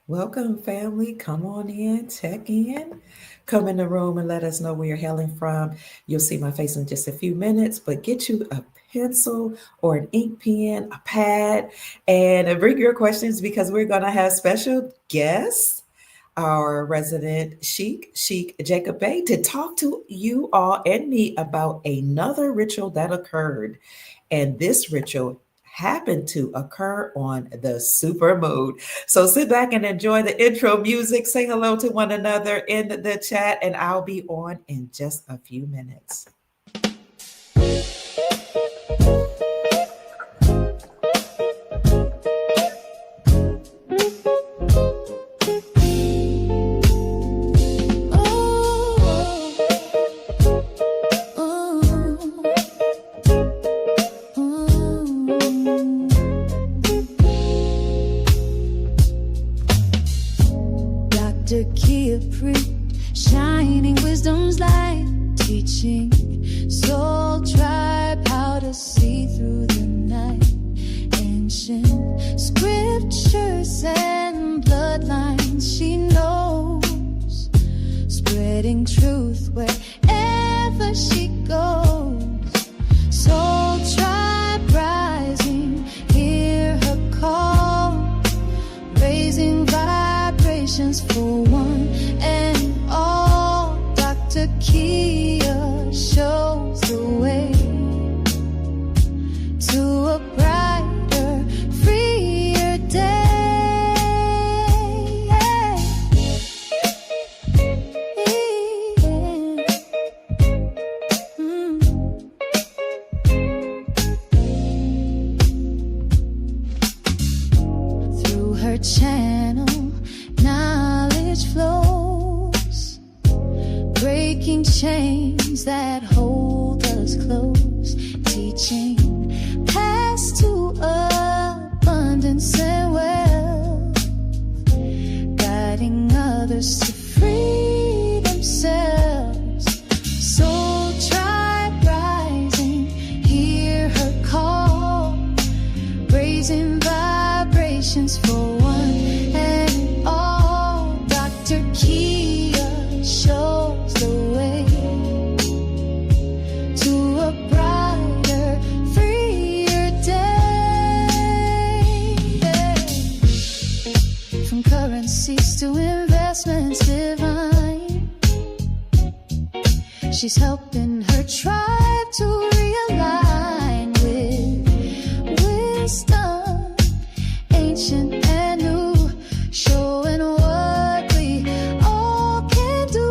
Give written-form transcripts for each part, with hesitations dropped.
Welcome, family. Come on in, check in. Come in the room and let us know where you're hailing from. You'll see my face in just a few minutes, but get you a pencil or an ink pen, a pad, and bring your questions because we're going to have special guests, our resident Sheik Jacob Bay, to talk to you all and me about another ritual that occurred. And this ritual happened to occur on the super moon. So sit back and enjoy the intro music. Say hello to one another in the chat, and I'll be on in just a few minutes. Pruitt, shining wisdom's light, teaching soul tribe how to see through the night. Ancient scriptures and bloodlines she knows, spreading truth wherever she goes. Soul tribe rising, hear her call, raising vibrations for one and all. Dr. Kia shows the way to a brighter, freer day. Through her channel, knowledge flows, breaking chains that hold us close, teaching paths to abundance and wealth, guiding others to free themselves. Soul tribe rising, hear her call, raising vibrations for one and all. Dr. Kia shows the way to a brighter, freer day. From currencies to investments divine, she's helping her tribe to realign with wisdom, ancient and new, showing what we all can do.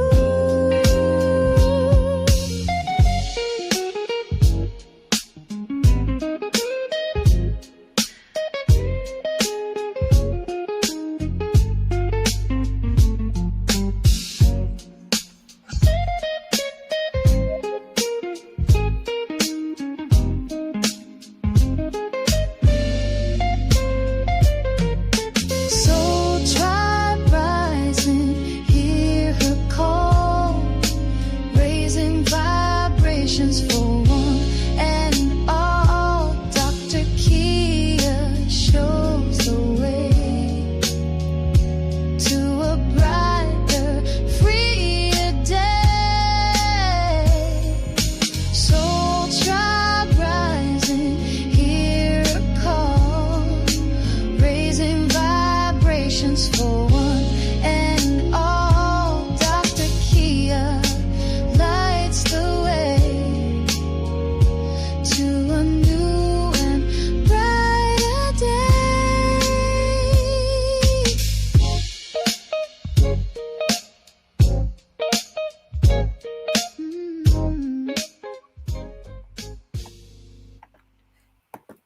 Soul tribe rising, hear her call, raising vibrations for one and all. Dr. Kia shows the way to a brighter, freer day. Soul tribe rising, hear her call, raising vibrations for one and all. Dr. Kia lights the way to a new and brighter day.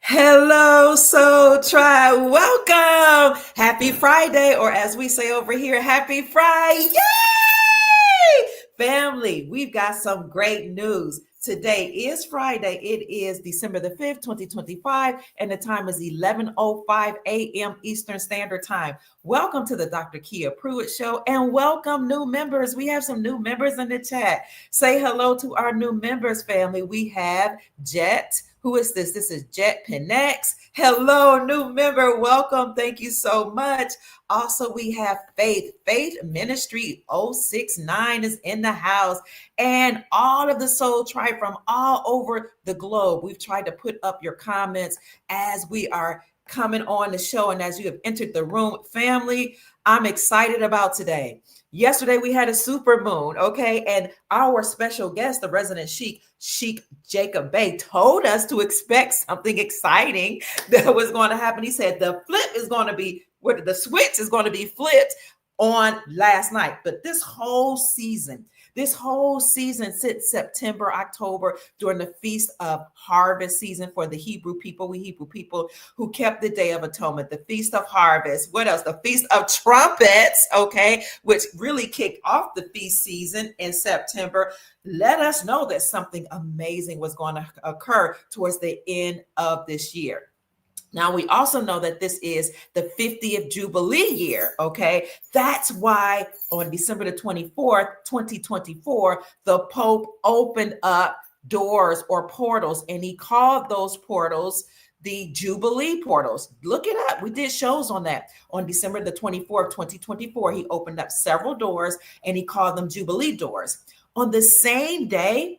Hello, Soul Tribe. Welcome. Happy Friday, or as we say over here, happy Friday. Yay! Family, we've got some great news. Today is Friday. It is December the 5th, 2025, and the time is 11:05 a.m. Eastern Standard Time. Welcome to the Dr. Kia Pruitt Show, and welcome new members. We have some new members in the chat. Say hello to our new members, family. We have Jet, Who is this? This is Jet Pennex. Hello, new member. Welcome. Thank you so much. Also, we have Faith. Faith Ministry 069 is in the house. And all of the Soul Tribe from all over the globe. We've tried to put up your comments as we are coming on the show and as you have entered the room. Family, I'm excited about today. Yesterday we had a super moon, okay? And our special guest, the resident Sheik Jacob Bey, told us to expect something exciting that was going to happen. He said the flip is going to be, where the switch is going to be flipped on last night. But this whole season since September, October, during the Feast of Harvest season for the Hebrew people, we Hebrew people who kept the Day of Atonement, the Feast of Harvest. What else? The Feast of Trumpets, okay, which really kicked off the feast season in September. Let us know that something amazing was going to occur towards the end of this year. Now, we also know that this is the 50th Jubilee year, okay? That's why on December the 24th, 2024, the Pope opened up doors or portals, and he called those portals the Jubilee portals. Look it up. We did shows on that. On December the 24th, 2024, he opened up several doors, and he called them Jubilee doors. On the same day,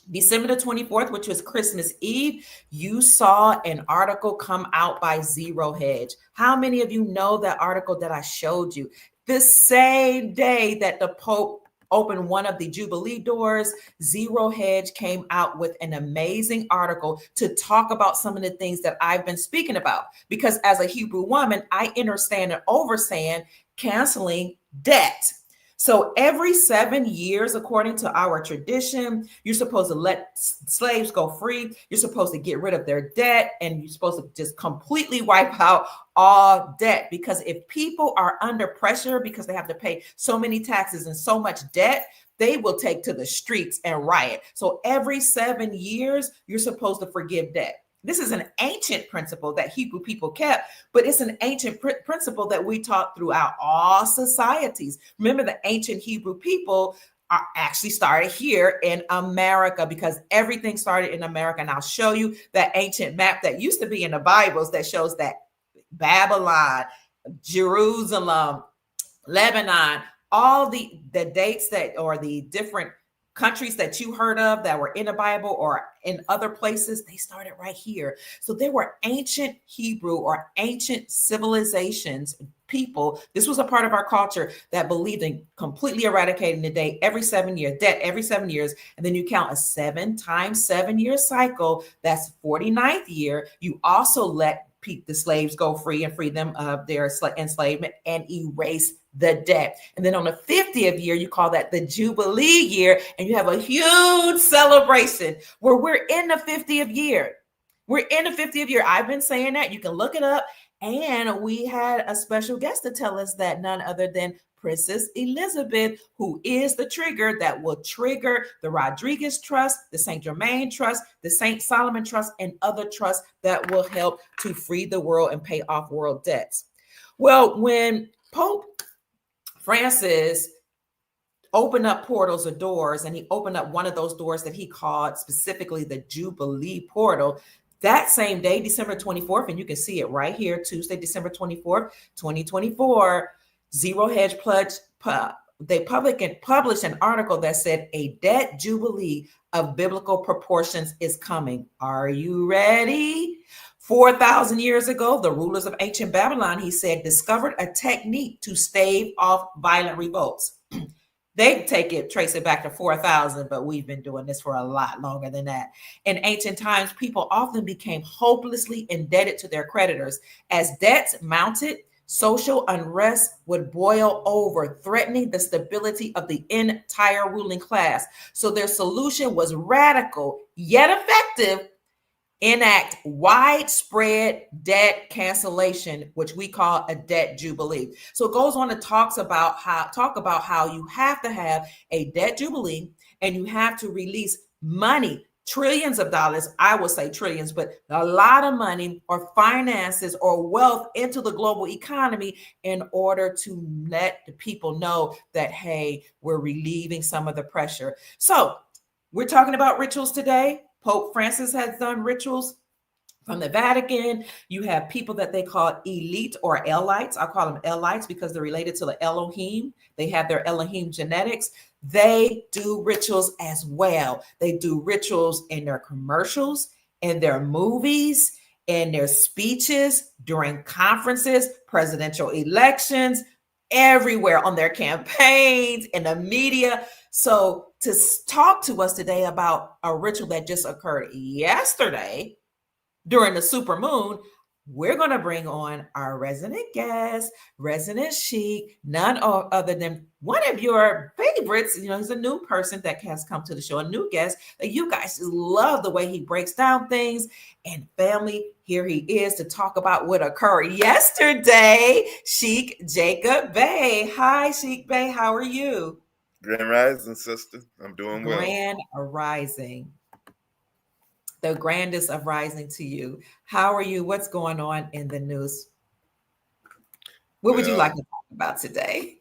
December the 24th, which was Christmas Eve, you saw an article come out by Zero Hedge. How many of you know that article that I showed you? The same day that the Pope opened one of the Jubilee doors, Zero Hedge came out with an amazing article to talk about some of the things that I've been speaking about. Because as a Hebrew woman, I understand and overstand canceling debt. So every 7 years, according to our tradition, you're supposed to let slaves go free. You're supposed to get rid of their debt, and you're supposed to just completely wipe out all debt. Because if people are under pressure because they have to pay so many taxes and so much debt, they will take to the streets and riot. So every 7 years, you're supposed to forgive debt. This is an ancient principle that Hebrew people kept, but it's an ancient principle that we taught throughout all societies. Remember, the ancient Hebrew people are actually started here in America because everything started in America. And I'll show you that ancient map that used to be in the Bibles that shows that Babylon, Jerusalem, Lebanon, all the dates that, or the different countries that you heard of that were in the Bible or in other places, they started right here. So they were ancient Hebrew or ancient civilizations, people. This was a part of our culture that believed in completely eradicating the debt every 7 years. And then you count a 7 times 7 year cycle. That's 49th year. You also let the slaves go free and free them of their enslavement and erase the debt. And then on the 50th year, you call that the Jubilee year, and you have a huge celebration where we're in the 50th year. We're in the 50th year. I've been saying that. You can look it up. And we had a special guest to tell us that, none other than Princess Elizabeth, who is the trigger that will trigger the Rodriguez Trust, the St. Germain Trust, the St. Solomon Trust, and other trusts that will help to free the world and pay off world debts. Well, when Pope Francis opened up portals or doors, and he opened up one of those doors that he called specifically the Jubilee portal, that same day, December 24th, and you can see it right here, Tuesday, December 24th, 2024, Zero Hedge they published an article that said a debt jubilee of biblical proportions is coming. Are you ready? 4,000 years ago, the rulers of ancient Babylon, he said, discovered a technique to stave off violent revolts. They trace it back to 4,000, but we've been doing this for a lot longer than that. In ancient times, people often became hopelessly indebted to their creditors. As debts mounted, social unrest would boil over, threatening the stability of the entire ruling class. So their solution was radical, yet effective: enact widespread debt cancellation, which we call a debt jubilee. So it goes on to talk about how you have to have a debt jubilee, and you have to release money, trillions of dollars, I would say trillions, but a lot of money or finances or wealth into the global economy in order to let the people know that, hey, we're relieving some of the pressure. So we're talking about rituals today. Pope Francis has done rituals from the Vatican. You have people that they call elite or Elites. I call them Elites because they're related to the Elohim. They have their Elohim genetics. They do rituals as well. They do rituals in their commercials, in their movies, in their speeches, during conferences, presidential elections, everywhere on their campaigns, in the media. So, to talk to us today about a ritual that just occurred yesterday during the super moon, we're going to bring on our resident guest, Resident Chic, none other than one of your favorites. You know, he's a new person that has come to the show, a new guest that you guys just love the way he breaks down things. And family, here he is to talk about what occurred yesterday. Chic Jacob Bay. Hi, Chic Bay. How are you? Grand Rising, sister. I'm doing well. Grand Rising. The grandest of rising to you. How are you? What's going on in the news? What would you like to talk about today?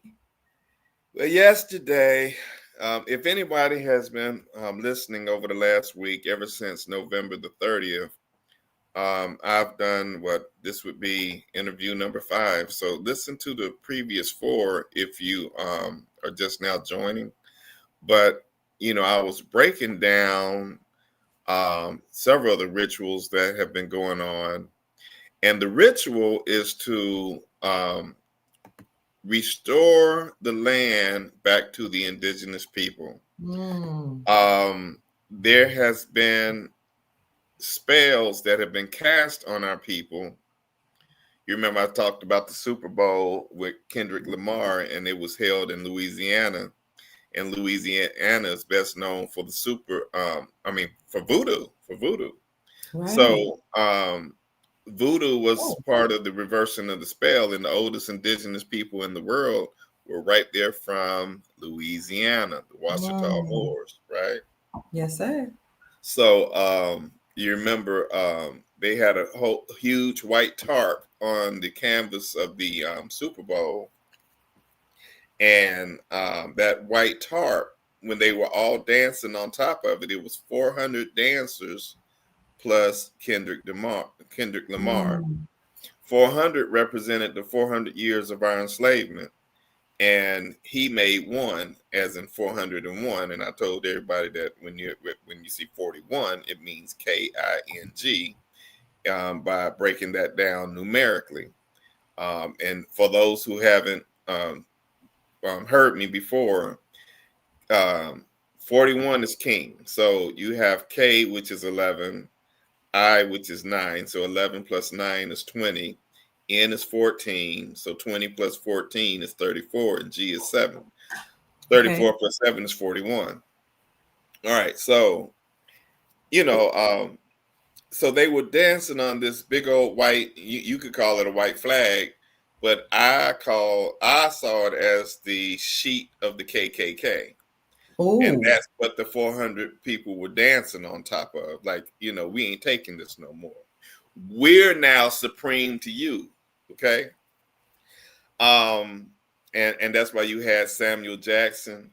Well, yesterday, if anybody has been listening over the last week, ever since November the 30th, I've done what this would be interview number 5. So listen to the previous 4 if you are just now joining. But, you know, I was breaking down several of the rituals that have been going on. And the ritual is to restore the land back to the indigenous people. There has been spells that have been cast on our people. You remember I talked about the Super Bowl with Kendrick Lamar, and it was held in Louisiana. And Louisiana is best known for the for voodoo. Right. So voodoo was part of the reversing of the spell, and the oldest indigenous people in the world were right there from Louisiana, the Ouachita Moors, right? Yes, sir. So you remember they had a whole huge white tarp on the canvas of the Super Bowl. And that white tarp, when they were all dancing on top of it, it was 400 dancers plus Kendrick Lamar. 400 represented the 400 years of our enslavement. And he made 1, as in 401. And I told everybody that when you see 41, it means King, by breaking that down numerically. And for those who haven't heard me before, 41 is king. So you have K, which is 11, I, which is 9. So 11 plus 9 is 20. N is 14. So 20 plus 14 is 34. And G is 7. 34 plus 7 is 41. All right. So, you know, so they were dancing on this big old white, you could call it a white flag, but I saw it as the sheet of the KKK. Ooh. And that's what the 400 people were dancing on top of. Like, you know, we ain't taking this no more. We're now supreme to you. Okay. And that's why you had Samuel Jackson.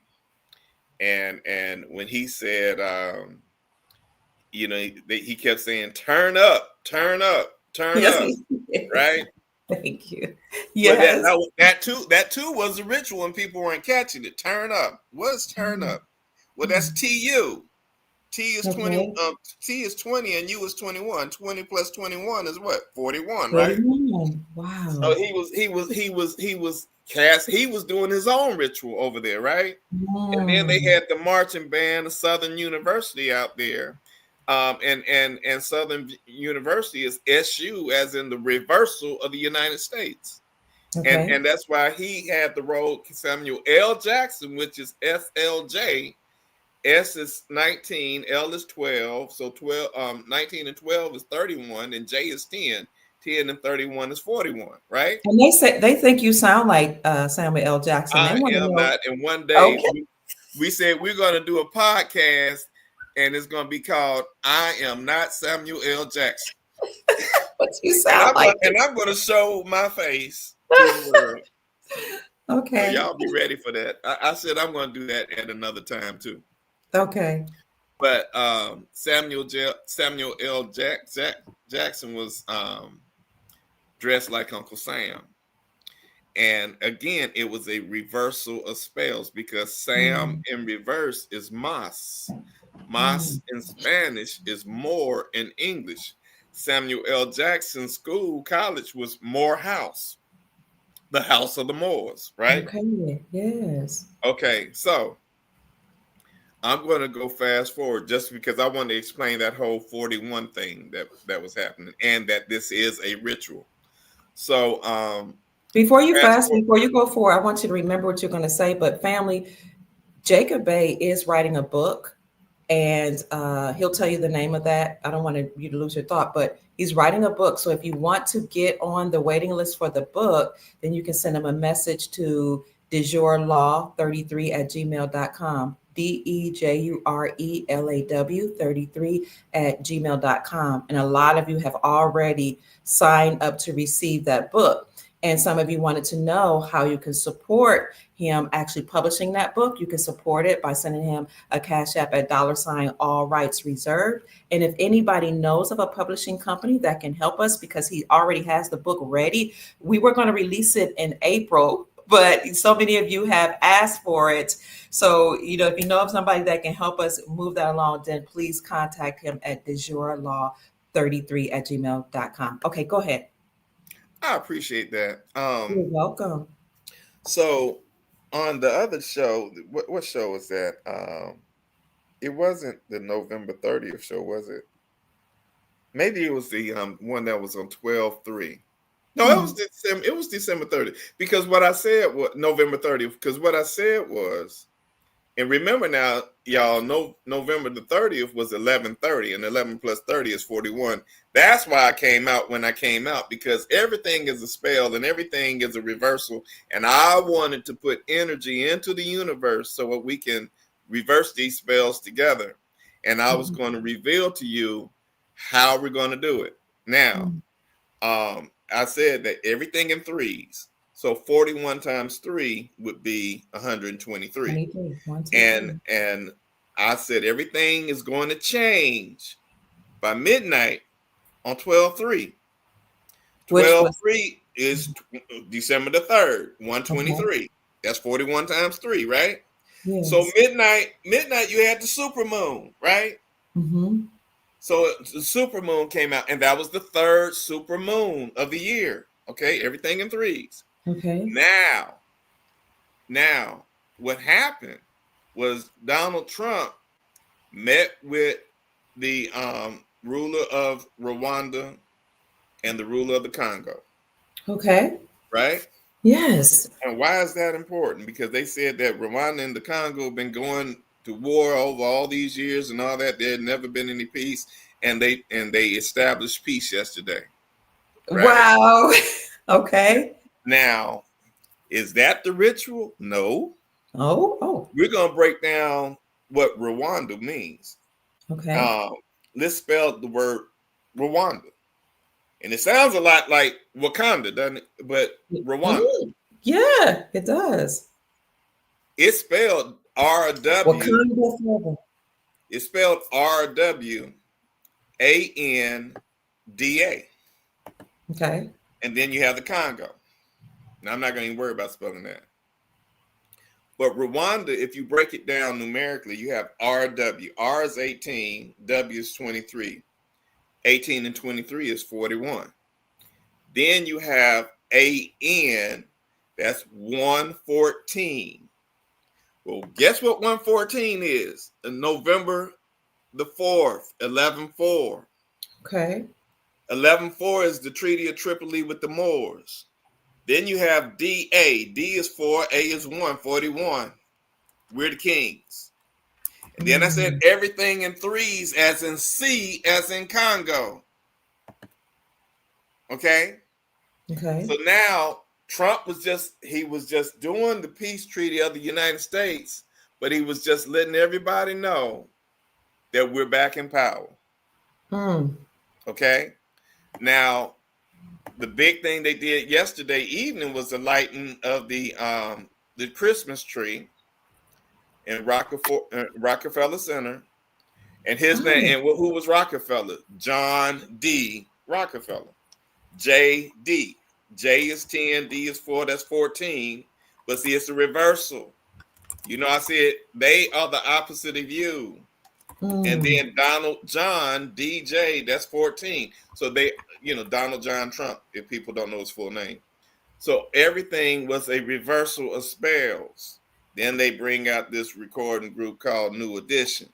And when he said, you know, he kept saying, turn up, turn up, turn up. Right. Thank you. Yes. That too was a ritual and people weren't catching it. Turn up. What's turn up? Well, that's TU. T is 20. T is 20 and U is 21. 20 plus 21 is what? 41, right? Wow. So he was doing his own ritual over there, right? And then they had the marching band of Southern University out there. And Southern University is SU, as in the reversal of the United States. Okay. And that's why he had the role Samuel L. Jackson, which is SLJ. S is 19, L is 12. So 19 and 12 is 31, and J is 10. 10 and 31 is 41, right? And they think you sound like Samuel L. Jackson. I am not. And one day we said we're going to do a podcast, and it's going to be called "I Am Not Samuel L. Jackson." What you sound like? And I'm going to show my face to the world. Okay. So y'all be ready for that. I said I'm going to do that at another time too. Okay. But Samuel L. Jackson was dressed like Uncle Sam. And again, it was a reversal of spells because Sam Mm, in reverse is Mas. mm. Mas in Spanish is more in English. Samuel L. Jackson college was Morehouse, the house of the Moors, right? Okay. Yes. Okay, so I'm going to go fast forward just because I want to explain that whole 41 thing that was happening and that this is a ritual. So, fast forward. Before you go forward, I want you to remember what you're going to say. But family, Jacob Bay is writing a book, and he'll tell you the name of that. I don't want you to lose your thought, but he's writing a book. So if you want to get on the waiting list for the book, then you can send him a message to dejourlaw33 at gmail.com. DEJURELAW 33 at gmail.com. And a lot of you have already signed up to receive that book. And some of you wanted to know how you can support him actually publishing that book. You can support it by sending him a cash app at $ all rights reserved. And if anybody knows of a publishing company that can help us, because he already has the book ready, we were going to release it in April, but so many of you have asked for it. So, if you know of somebody that can help us move that along, then please contact him at dejourlaw33 at gmail.com. Okay, go ahead. I appreciate that. You're welcome. So on the other show, what show was that? It wasn't the November 30th show, was it? Maybe it was the one that was on 12/3. No, it was Hmm. December. It was December 30th because what I said was November 30th. Because what I said was, and remember now, y'all know November the 30th was 11/30, and 11 plus 30 is 41. That's why I came out when I came out, because everything is a spell and everything is a reversal. And I wanted to put energy into the universe so that we can reverse these spells together. And I was going to reveal to you how we're going to do it. Now, I said that everything in threes. So 41 times 3 would be 123. 23. One, two, And three. and I said everything is going to change by midnight on 12/3. Which was 12/3 is December the 3rd, okay. 123. That's 41 times 3, right? So Yes. midnight you had the super moon, right? Mm-hmm. So the super moon came out, and that was the third super moon of the year. Okay, everything in threes. Okay. Now, what happened was Donald Trump met with the ruler of Rwanda and the ruler of the Congo, Okay. right? Yes. And why is that important? Because they said that Rwanda and the Congo have been going to war over all these years and all that. There had never been any peace, and they established peace yesterday, right? Wow. Okay. Now, is that the ritual? No. Oh, oh. We're gonna break down what Rwanda means. Okay. Um, let's spell the word Rwanda, and it sounds a lot like Wakanda, doesn't it? But Rwanda, Mm, yeah, it does. it's spelled RW. Wakanda forever. It's spelled RWANDA, Okay. and then you have the Congo. Now I'm not going to even worry about spelling that. But Rwanda, if you break it down numerically, you have RW. R is 18, W is 23. 18 and 23 is 41. Then you have AN, that's 114. Well, guess what 114 is? November the 4th, 11/4. Okay. 11/4 is the Treaty of Tripoli with the Moors. Then you have DA. D is 4, A is 1, 41. We're the kings. And then I said Mm, everything in threes, as in C, as in Congo. Okay? okay. So now Trump was just doing the peace treaty of the United States, but he was just letting everybody know that we're back in power. Mm, Okay? Now, the big thing they did yesterday evening was the lighting of the Christmas tree in Rockefeller Center. And his name, Oh. and who was Rockefeller? John D. Rockefeller. J.D. J is 10, D is 4, that's 14. But see, it's a reversal. You know, I said they are the opposite of you. And Mm. then Donald John DJ, that's 14. So they, Donald John Trump, if people don't know his full name. So everything was a reversal of spells. Then they bring out this recording group called New Edition.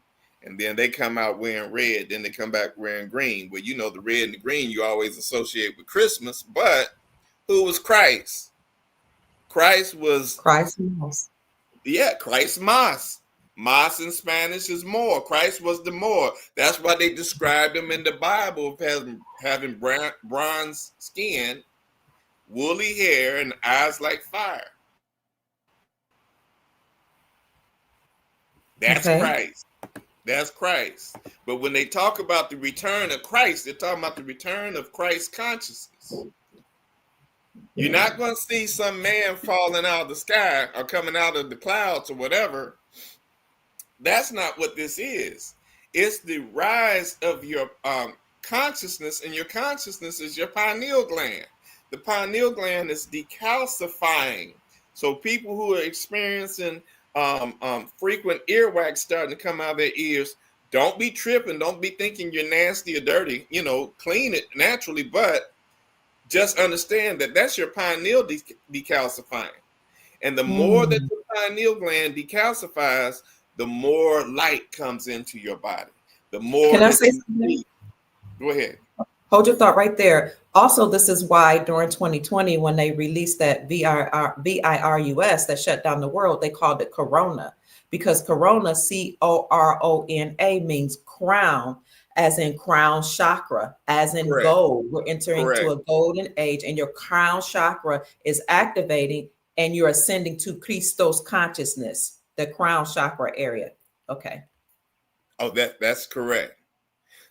And then they come out wearing red. Then they come back wearing green. Well, the red and the green you always associate with Christmas. But who was Christ? Christ was, Christ knows. Christ Mas. Mas in Spanish is more. Christ was the more. That's why they described him in the Bible as having bronze skin, woolly hair, and eyes like fire. That's Okay. Christ. That's Christ. But when they talk about the return of Christ, they're talking about the return of Christ's consciousness. You're not going to see some man falling out of the sky or coming out of the clouds or whatever. That's not what this is. It's the rise of your consciousness, and your consciousness is your pineal gland. The pineal gland is decalcifying. So people who are experiencing frequent earwax starting to come out of their ears, don't be tripping. Don't be thinking you're nasty or dirty. Clean it naturally, but just understand that that's your pineal decalcifying. And the more that Mm. the pineal gland decalcifies, the more light comes into your body. The more Can I that say you something? see. Go ahead. Hold your thought right there. Also, this is why during 2020, when they released that virus that shut down the world, they called it Corona, because Corona, Corona, means crown, as in crown chakra, as in Correct. gold. We're entering to Correct. a golden age, and your crown chakra is activating, and you're ascending to Christos consciousness, the crown chakra area. Okay. Oh, that's correct.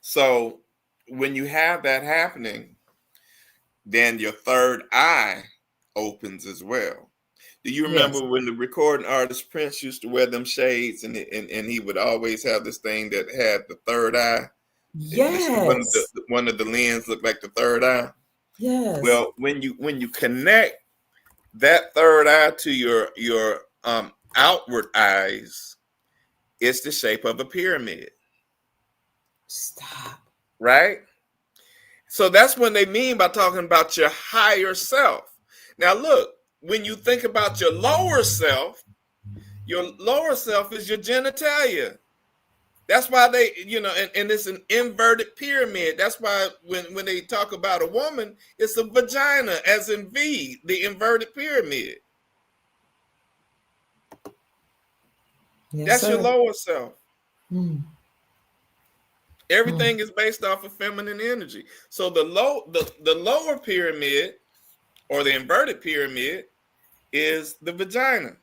So when you have that happening, then your third eye opens as well. Do you Yes. remember when the recording artist Prince used to wear them shades, and he would always have this thing that had the third eye? Yes. One of the lens looked like the third eye. Yes. Well, when you connect that third eye to your outward eyes, it's the shape of a pyramid, Stop. right? So that's what they mean by talking about your higher self. Now, look, when you think about your lower self is your genitalia. That's why they, and it's an inverted pyramid. That's why when they talk about a woman, it's a vagina, as in V, the inverted pyramid. Yes, That's your sir. lower self. Mm. Everything is based off of feminine energy. So the lower pyramid, or the inverted pyramid, is the vagina,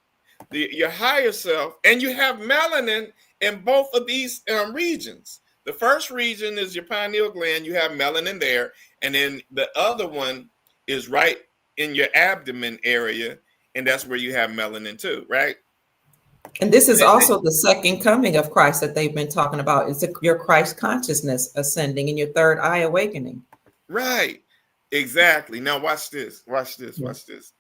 your higher self, and you have melanin in both of these regions. The first region is your pineal gland. You have melanin there, and then the other one is right in your abdomen area, and that's where you have melanin too, right? And this is also the second coming of Christ that they've been talking about. It's your Christ consciousness ascending and your third eye awakening. Right. Exactly. Now watch this. Watch this. Yeah. Watch this.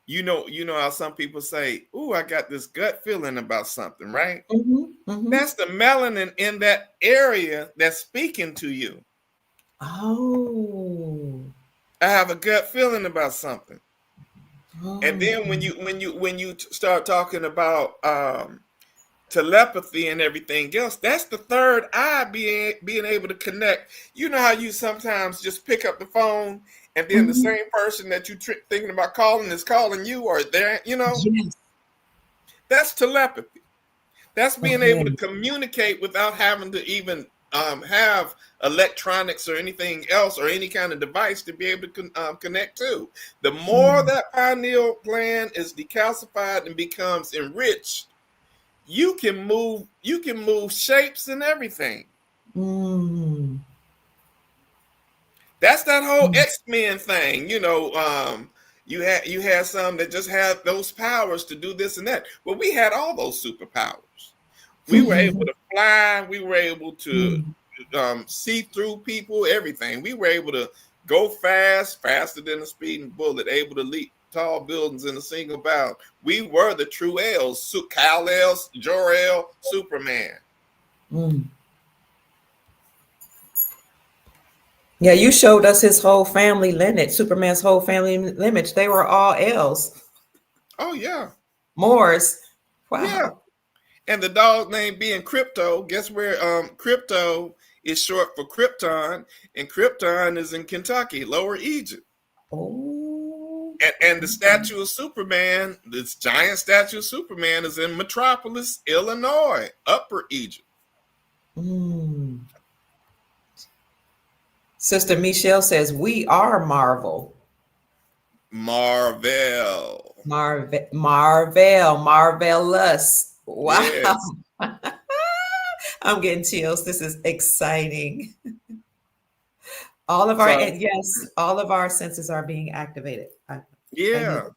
You know how some people say, "Ooh, I got this gut feeling about something," right? Mm-hmm, mm-hmm. That's the melanin in that area that's speaking to you. Oh. I have a gut feeling about something. Oh. And then when you start talking about telepathy and everything else, that's the third eye being able to connect. You know how you sometimes just pick up the phone, and then the same person that you thinking about calling is calling you, or there, Yes. that's telepathy. That's being Okay. able to communicate without having to even have electronics or anything else, or any kind of device to be able to connect to. The more that pineal gland is decalcified and becomes enriched, you can move shapes and everything. Mm. That's that whole X-Men thing, you had some that just had those powers to do this and that. Well, we had all those superpowers. We were able to fly. We were able to Mm. see through people, everything. We were able to go fast, faster than a speeding bullet, able to leap tall buildings in a single bound. We were the true L's, Kal-El, Jor-El, Superman. Mm. Yeah, you showed us his whole family lineage, Superman's whole family lineage. They were all L's, Oh yeah, Moors. yeah. Wow. And the dog name being Crypto. Guess where? Crypto is short for Krypton, and Krypton is in Kentucky, Lower Egypt. Oh. And the statue of Superman, this giant statue of Superman, is in Metropolis, Illinois, Upper Egypt. Mm. Sister Michelle says, we are Marvel. Marvel. Marvelous. Wow. Yes. I'm getting chills. This is exciting. All of our, So and yes, all of our senses are being activated. I get yeah. it.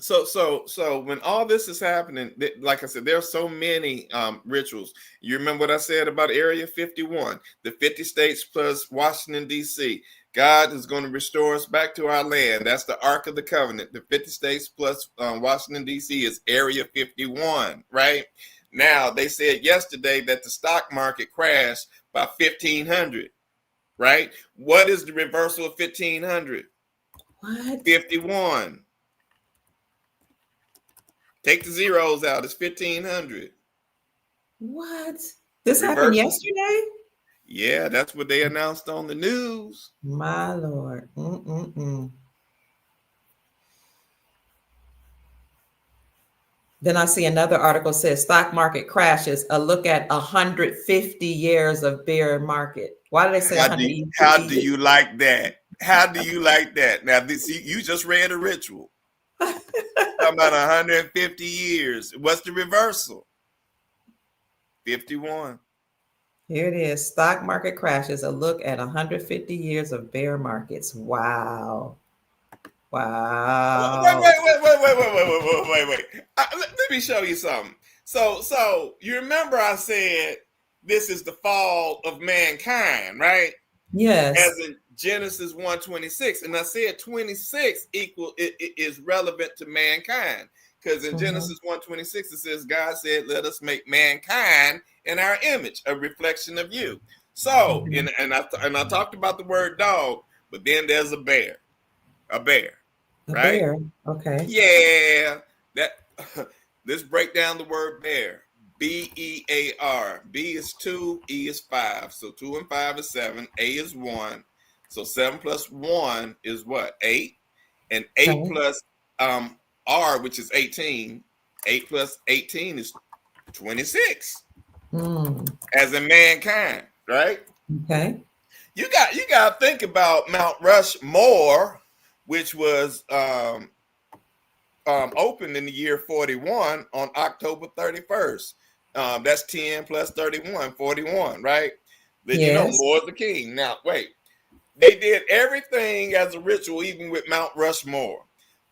So when all this is happening, like I said, there are so many rituals. You remember what I said about Area 51, the 50 states plus Washington, D.C. God is going to restore us back to our land. That's the Ark of the Covenant. The 50 states plus Washington, D.C. is Area 51, right? Now, they said yesterday that the stock market crashed by 1,500, right? What is the reversal of 1,500? What? 51. Take the zeros out. It's 1,500. What? This happened Reversal. yesterday? Yeah, that's what they announced on the news. My Lord. Mm-mm-mm. Then I see another article says stock market crashes. A look at 150 years of bear market. Why did they say How 150 do years? you like that? How do you like that? Now, this you just read a ritual. Talking about 150 years. What's the reversal? 51. Here it is. Stock market crashes. A look at 150 years of bear markets. Wow. Wait, Wow. wait, wait, wait, wait, wait, wait, wait, wait, wait. Let me show you something. So you remember I said this is the fall of mankind, right? As Yes. in Genesis 1:26. And I said 26 is relevant to mankind. Because in Mhm. Genesis 1:26, it says, God said, let us make mankind in our image, a reflection of you. So, Mhm. and I talked about the word dog, but then there's a bear, A right? bear. Okay. Yeah. That let's break down the word bear. Bear. B is 2, E is 5. So 2 and 5 is 7. A is 1. So 7 plus 1 is what? 8. And 8 Okay. plus R, which is 18. 8 plus 18 is 26. Mm. As in mankind, right? Okay. You got to think about Mount Rushmore, which was opened in the year 41 on October 31st. That's 10 plus 31, 41, right? Then you know Yes. More's the king. Now, wait. They did everything as a ritual, even with Mount Rushmore.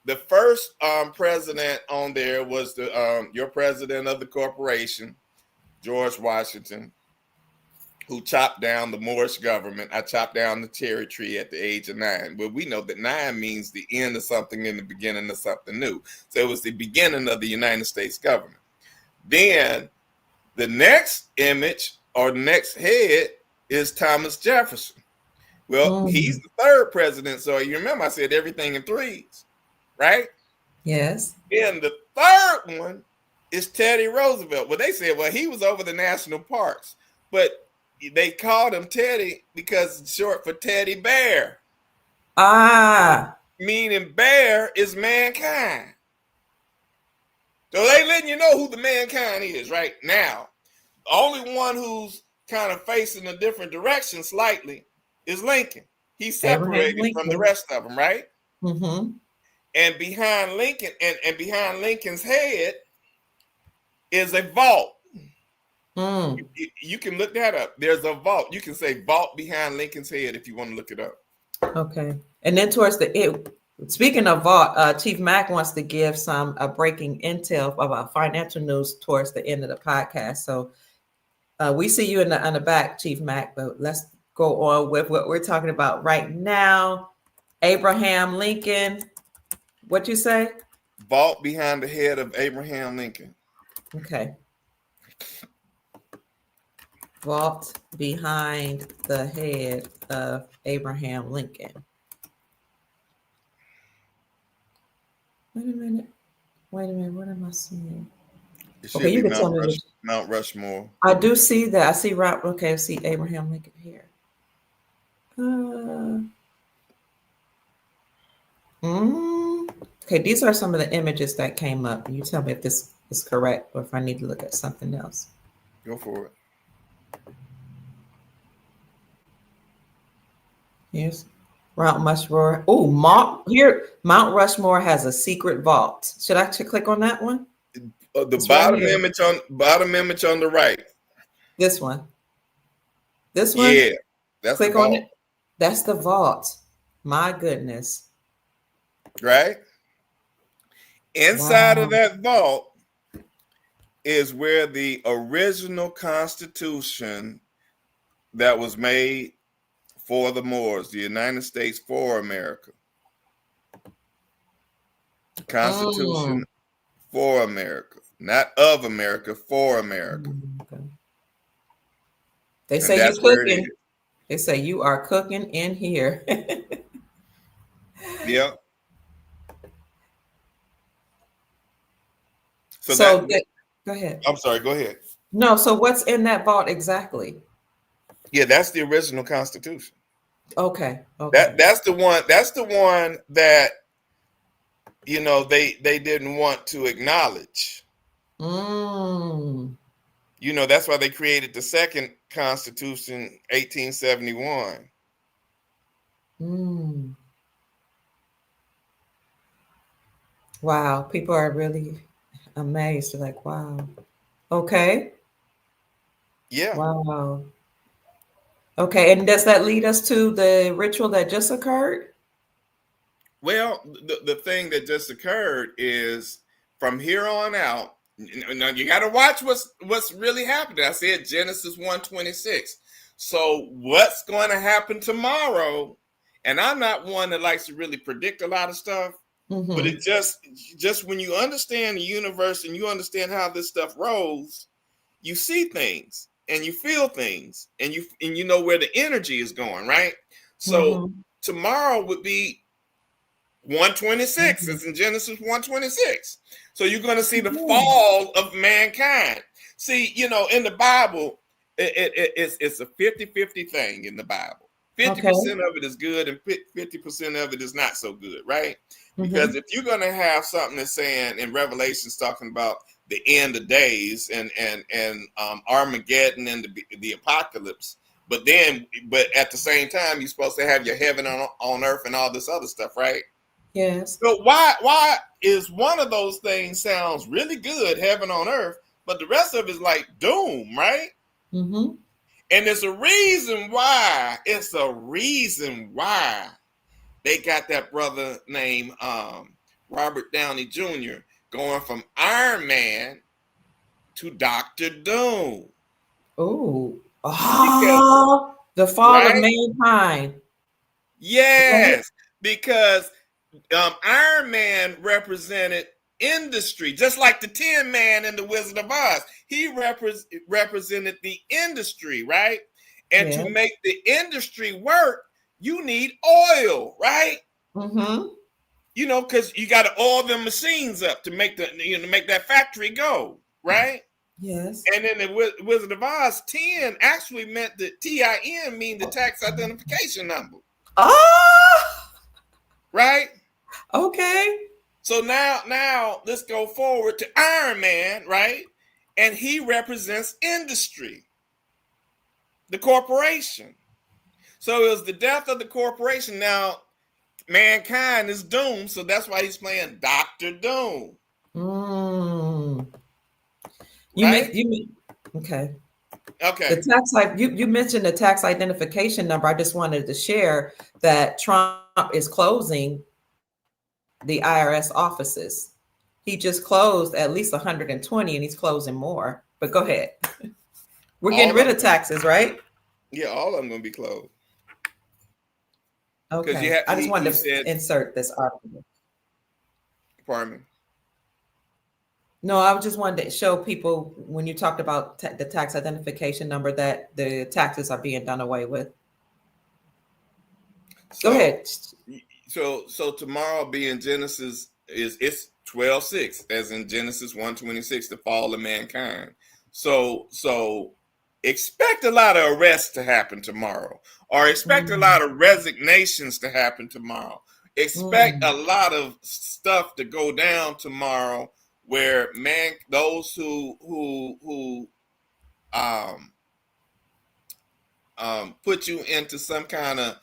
The first president on there was your president of the corporation, George Washington, who chopped down the Moorish government. I chopped down the cherry tree at the age of 9. But we know that 9 means the end of something and the beginning of something new. So it was the beginning of the United States government. Then the next image or the next head is Thomas Jefferson. Well, he's Mm. the third president. So you remember I said everything in threes, right? Yes. Then the third one is Teddy Roosevelt. Well, they said, well, he was over the national parks. But they called him Teddy because it's short for teddy bear, Ah. meaning bear is mankind. So they letting you know who the mankind is right now. The only one who's kind of facing a different direction slightly is Lincoln. He's Abraham separated from the Lincoln. rest of them, right? Mm-hmm. And behind Lincoln and behind Lincoln's head is a vault. Mm. You can look that up. There's a vault. You can say vault behind Lincoln's head if you want to look it up. Okay. And then towards the Speaking of vault, Chief Mack wants to give some breaking intel about financial news towards the end of the podcast. So we see you in the back, Chief Mack, but let's go on with what we're talking about right now. Abraham Lincoln. What you say? Vault behind the head of Abraham Lincoln. Okay. Vault behind the head of Abraham Lincoln. Wait a minute. What am I seeing? It should Okay, you be can tell me. Mount Rushmore. I do see that. I see right. Okay, I see Abraham Lincoln here. Okay, these are some of the images that came up. You tell me if this is correct or if I need to look at something else. Go for it. Here's Mount Rushmore. Oh, Mount Rushmore has a secret vault. Should I click on that one? The It's bottom right here. image on the right. This one. This one? Yeah, that's Click the on vault. it. That's the vault. My goodness. Right? Inside Wow. of that vault is where the original Constitution that was made for the Moors, the United States for America. Constitution for America, not of America, for America. Okay. They And say you that's where it cooking. is. They say you are cooking in here. Yeah. So go ahead. I'm sorry, go ahead. No, so what's in that vault exactly? Yeah, that's the original Constitution. Okay. Okay. That's the one that they didn't want to acknowledge. That's why they created the second Constitution, 1871. Wow, people are really amazed. They're like, wow. Okay. Yeah. Wow. Okay, and does that lead us to the ritual that just occurred? Well, the thing that just occurred is from here on out. Now you got to watch what's really happening. I said Genesis 1:26. So what's going to happen tomorrow? And I'm not one that likes to really predict a lot of stuff, but it just when you understand the universe and you understand how this stuff rolls, you see things and you feel things and you know where the energy is going, right? So tomorrow would be 1:26. It's in Genesis 1:26. So you're going to see the fall of mankind. See, in the Bible, it's a 50-50 thing in the Bible. 50% of it is good and 50% of it is not so good, right? Because if you're going to have something that's saying in Revelations talking about the end of days and Armageddon and the apocalypse, but at the same time, you're supposed to have your heaven on earth and all this other stuff, right? Yes. So why is one of those things sounds really good, heaven on earth, but the rest of it is like doom, right? And there's a reason why. It's a reason why they got that brother named Robert Downey Jr. going from Iron Man to Dr. Doom. The fall of mankind. Yes, because Iron Man represented industry, just like the Tin Man in the Wizard of Oz. He represented the industry, right? And to make the industry work, you need oil, right? Because you got to oil them machines up to make make that factory go, right? Yes. And then the Wizard of Oz, 10 actually meant the TIN mean the tax identification number. Right? Okay. So now let's go forward to Iron Man, right? And he represents industry, the corporation. So it was the death of the corporation. Now, mankind is doomed, so that's why he's playing Dr. Doom. Okay. Okay. The tax you mentioned the tax identification number. I just wanted to share that Trump is closing the IRS offices. He just closed at least 120 and he's closing more. But go ahead. We're getting All rid of of them, taxes, right? yeah, all of them gonna be closed because you Okay. have. I just He wanted said, to insert this article. pardon me. No, I just wanted to show people when you talked about the tax identification number that the taxes are being done away with. Go So, ahead. so tomorrow being Genesis is it's 12:6, as in Genesis 1:26, the fall of mankind. So expect a lot of arrests to happen tomorrow, or expect a Mm, lot of resignations to happen tomorrow. Expect a mm, lot of stuff to go down tomorrow, where those who um put you into some kind of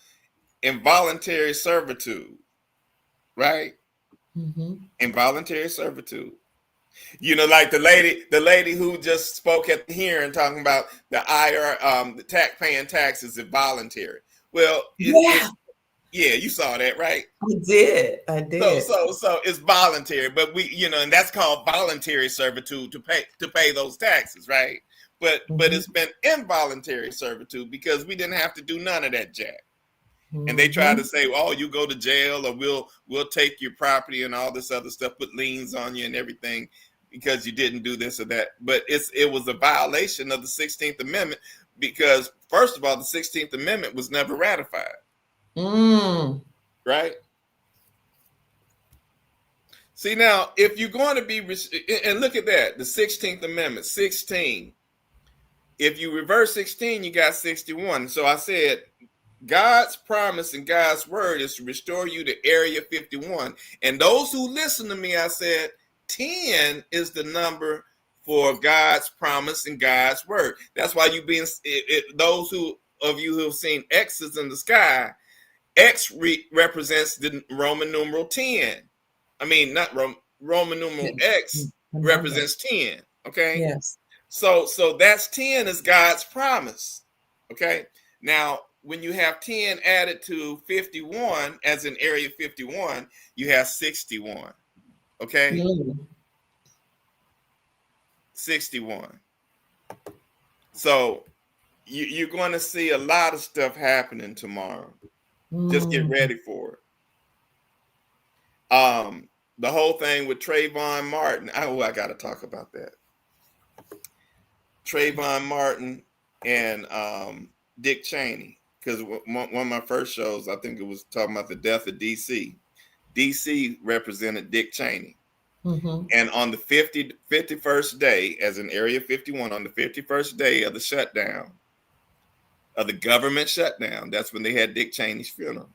involuntary servitude, right? mm-hmm. Involuntary servitude. You know, like the lady who just spoke at the hearing talking about the the tax paying taxes is voluntary. Well, Yeah, it's yeah, you saw that, right? I did. I So did. so it's voluntary, but we, you know, and that's called voluntary servitude to pay those taxes, right? But Mm-hmm. it's been involuntary servitude because we didn't have to do none of that jack. And they try Mm-hmm. to say, "Oh, you go to jail, or we'll take your property and all this other stuff, put liens on you and everything, because you didn't do this or that." But it was a violation of the 16th Amendment because, first of all, the 16th Amendment was never ratified, Mm. right? See, now if you're going to be, and look at that, the 16th Amendment, 16. If you reverse 16, you got 61. So I said God's promise and God's word is to restore you to Area 51. And those who listen to me, I said 10 is the number for God's promise and God's word. That's why those who of you who have seen X's in the sky, represents the Roman numeral 10. I mean, not Roman numeral X The number. represents 10. Okay. Yes. So that's 10 is God's promise. Okay. Now, when you have 10 added to 51, as in Area 51, you have 61. Okay. Mm. 61. So you're going to see a lot of stuff happening tomorrow. Just get Mm. ready for it. The whole thing with Trayvon Martin. I got to talk about that. Trayvon Martin and Dick Cheney, because one of my first shows, I think it was talking about the death of DC. DC represented Dick Cheney. Mm-hmm. And on the 51st day, as in Area 51, on the 51st day of the shutdown, of the government shutdown, that's when they had Dick Cheney's funeral,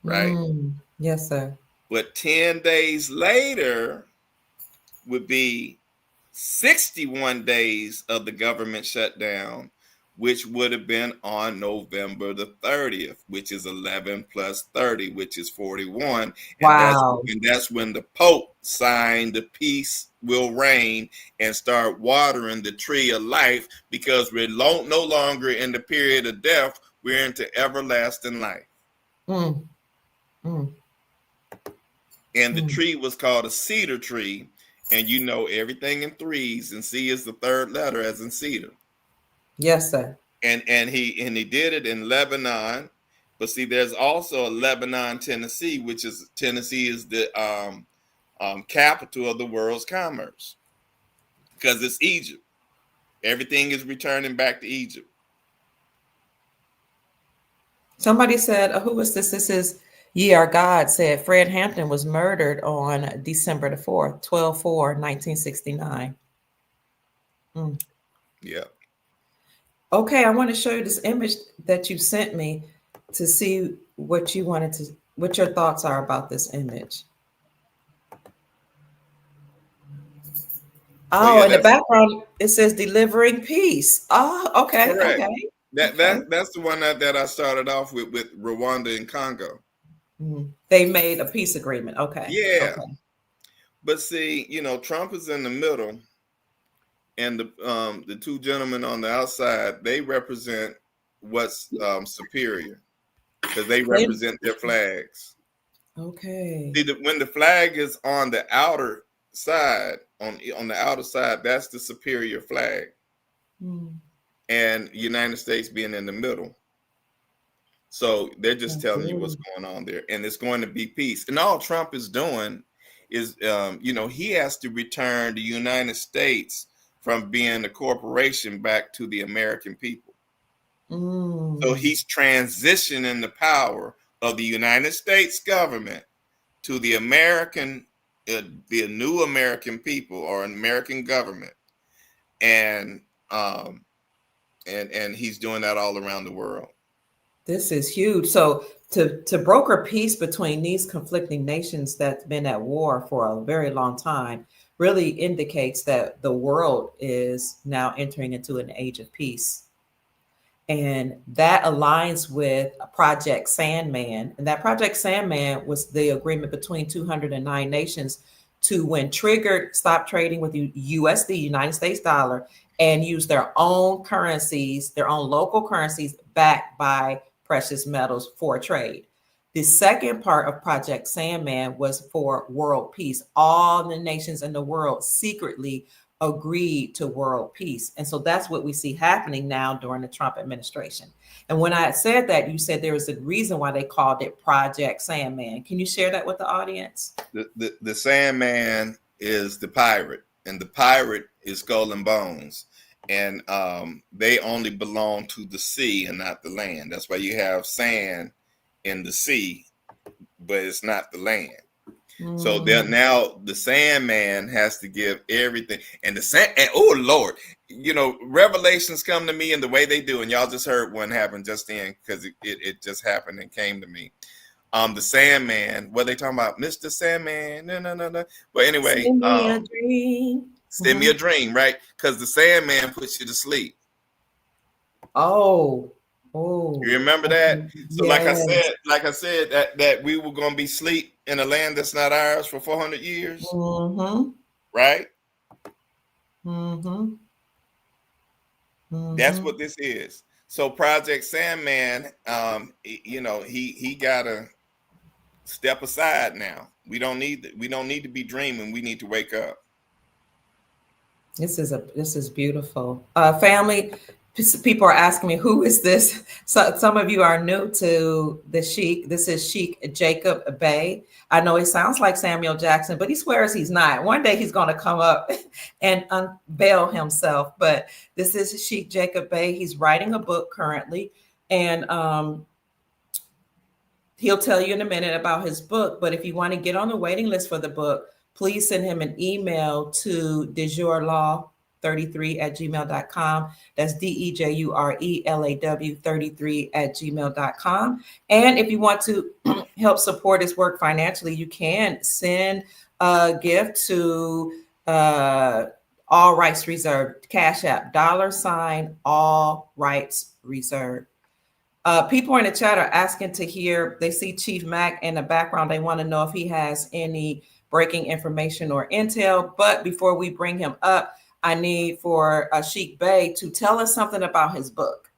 right? Mm. Yes, sir. But 10 days later would be 61 days of the government shutdown, which would have been on November the 30th, which is 11 plus 30, which is 41. And Wow. that's when the Pope signed the peace will reign and start watering the tree of life, because we're no longer in the period of death. We're into everlasting life. Mm. Mm. And the Mm. tree was called a cedar tree. And you know everything in threes, and C is the third letter, as in cedar. Yes, sir. And he did it in Lebanon, but see, there's also a Lebanon, Tennessee, which is Tennessee is the capital of the world's commerce, because it's Egypt. Everything is returning back to Egypt. Somebody said, who was this? This is Ye Are God said Fred Hampton was murdered on December the 4th, 12/4/1969. Mm. Yeah. Okay, I want to show you this image that you sent me to see what what your thoughts are about this image. Oh Oh, yeah, in the that's background, it says delivering peace. Oh, okay, correct. okay, That okay. that's the one that I started off with Rwanda and Congo. They made a peace agreement. Okay, Yeah, okay. but see, you know, Trump is in the middle, and the two gentlemen on the outside, they represent what's superior, because they They, represent their flags. Okay. See, when the flag is on the outer side, on the outer side, that's the superior flag, Mm, and United States being in the middle. So they're just telling you what's absolutely. going on there, and it's going to be peace. And all Trump is doing is, he has to return the United States from being a corporation back to the American people. So Mm, he's transitioning the power of the United States government to the the new American people or American government, and um, and he's doing that all around the world. this is huge. So to broker peace between these conflicting nations that's been at war for a very long time really indicates that the world is now entering into an age of peace. And that aligns with Project Sandman. And that Project Sandman was the agreement between 209 nations to, when triggered, stop trading with the USD, United States dollar, and use their own currencies, their own local currencies backed by precious metals for trade. The second part of Project Sandman was for world peace. All the nations in the world secretly agreed to world peace. And so that's what we see happening now during the Trump administration. And when I said that, you said there was a reason why they called it Project Sandman. Can you share that with the audience? The Sandman is the pirate, and the pirate is Skull and Bones, and they only belong to the sea and not the land. That's why you have sand in the sea, but it's not the land. So there Mm, now the Sandman has to give everything, and the sand. And oh Lord, revelations come to me in the way they do, and y'all just heard one happen just then because it just happened and came to me. The Sandman. What they talking about, Mr. Sandman? No, no, no, no. But anyway, send me a dream. send me Mhm. a dream, right? Because the Sandman puts you to sleep. Oh, oh, You remember that? okay. So, Yes. like I said, that we were going to be sleep in a land that's not ours for 400 years, Mm-hmm. right? Mm-hmm. That's Mm-hmm. what this is. So, Project Sandman, he gotta step aside now. We don't need to be dreaming. We need to wake up. This is beautiful. Family, people are asking me who is this. So some of you are new to the Sheik. This is Sheik Jacob Bey. I know he sounds like Samuel Jackson, but he swears he's not. One day he's going to come up and unveil himself. But this is Sheik Jacob Bey. He's writing a book currently, and he'll tell you in a minute about his book. But if you want to get on the waiting list for the book, please send him an email to dejurelaw33@gmail.com. That's DEJURELAW 33@gmail.com. And if you want to help support his work financially, you can send a gift to All Rights Reserved, Cash App, $ All Rights Reserved. People in the chat are asking to hear, they see Chief Mac in the background. They want to know if he has any breaking information or intel. But before we bring him up, I need for Sheik Bey to tell us something about his book.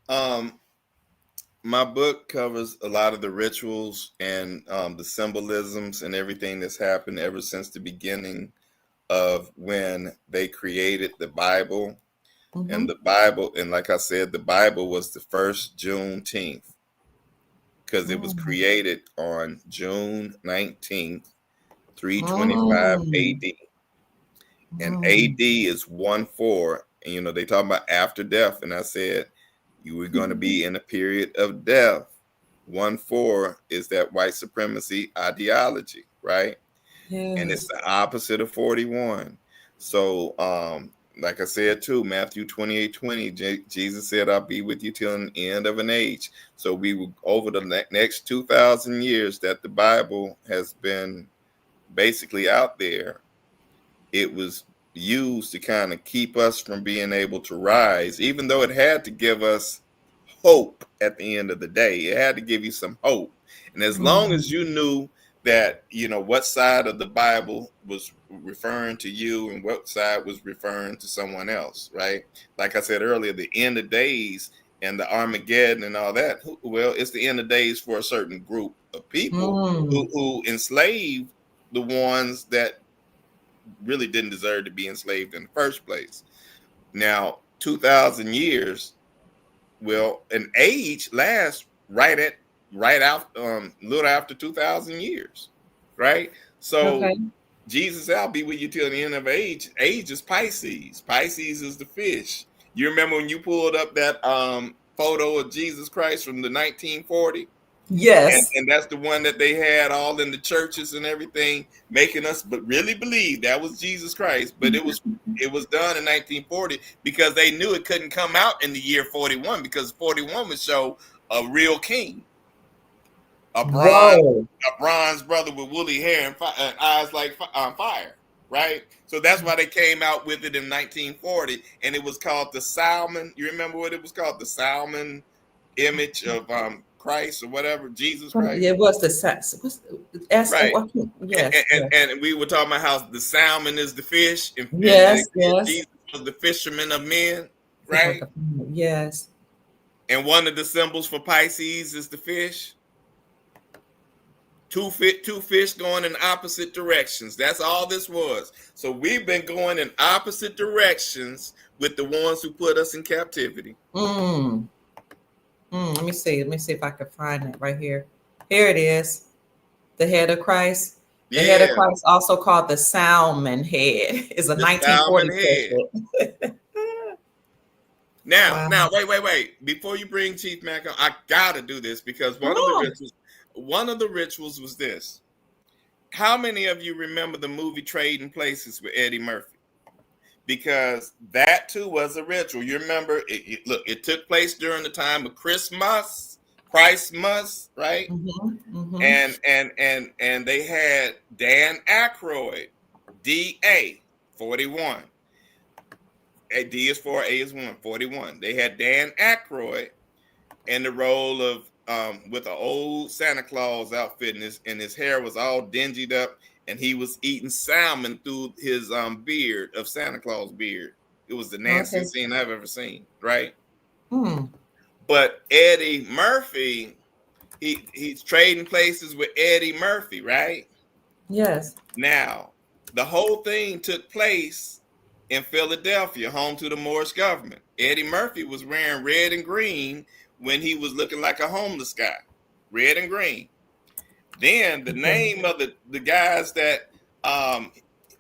Um, my book covers a lot of the rituals and the symbolisms and everything that's happened ever since the beginning of when they created the Bible. And Mm-hmm. the Bible, and like I said, the Bible was the first Juneteenth because it was Mm. created on June 19th, 325 Mm. AD. And Mm. AD is 1-4. And they talk about after death. And I said, you were going to be in a period of death. 1-4 is that white supremacy ideology, right? And it's Yes. the opposite of 41. So, like I said too, Matthew 28:20, Jesus said, "I'll be with you till the end of an age." So we will, over the next 2,000 years that the Bible has been basically out there, it was used to kind of keep us from being able to rise, even though it had to give us hope at the end of the day. It had to give you some hope. And as long Mm. as you knew that, what side of the Bible was referring to you and what side was referring to someone else, right? Like I said earlier, the end of days and the Armageddon and all that. Well, it's the end of days for a certain group of people Mm. who enslaved the ones that really didn't deserve to be enslaved in the first place. Now, 2,000 years, well, an age lasts right out little after 2,000 years, right? So Okay. Jesus, I'll be with you till the end of age. Age is Pisces. Pisces is the fish. You remember when you pulled up that photo of Jesus Christ from the 1940? Yes. And that's the one that they had all in the churches and everything, making us but really believe that was Jesus Christ. But it was done in 1940 because they knew it couldn't come out in the year 41 because 41 would show a real king, a bronze Whoa. a bronze brother with woolly hair and eyes like fire, right? So that's why they came out with it in 1940, and it was called the Salmon. You remember what it was called? The Salmon image of Christ or whatever, Jesus Christ, It was the sex. What's S? right? Yes. Yes. And we were talking about how the salmon is the fish, and Yes. Yes. Jesus was the fisherman of men, It was right? the- Yes. And one of the symbols for Pisces is the fish. Two fish going in opposite directions. That's all this was. So we've been going in opposite directions with the ones who put us in captivity. Mm. Let me see. Let me see if I can find it right here. Here it is. The head of Christ. The head of Yeah, Christ, also called the salmon head, is a the salmon 1940 head. picture. Now, Wow. wait. Before you bring Chief Mac on, I gotta do this because Come on. one of the rituals was this. How many of you remember the movie Trading Places with Eddie Murphy? Because that too was a ritual. You remember look, it took place during the time of Christmas, right? Mm-hmm. And they had Dan Aykroyd, DA 41. D is 4, A is 1, 41. They had Dan Aykroyd in the role of with an old Santa Claus outfit, and his hair was all dingied up, and he was eating salmon through his beard of Santa Claus beard. It was the Okay. nastiest thing I've ever seen, right? Hmm. But Eddie Murphy, he's trading places with Eddie Murphy, right? Yes. Now, the whole thing took place in Philadelphia, home to the Moorish government. Eddie Murphy was wearing red and green when he was looking like a homeless guy. Red and green. Then the Okay. name of the guys that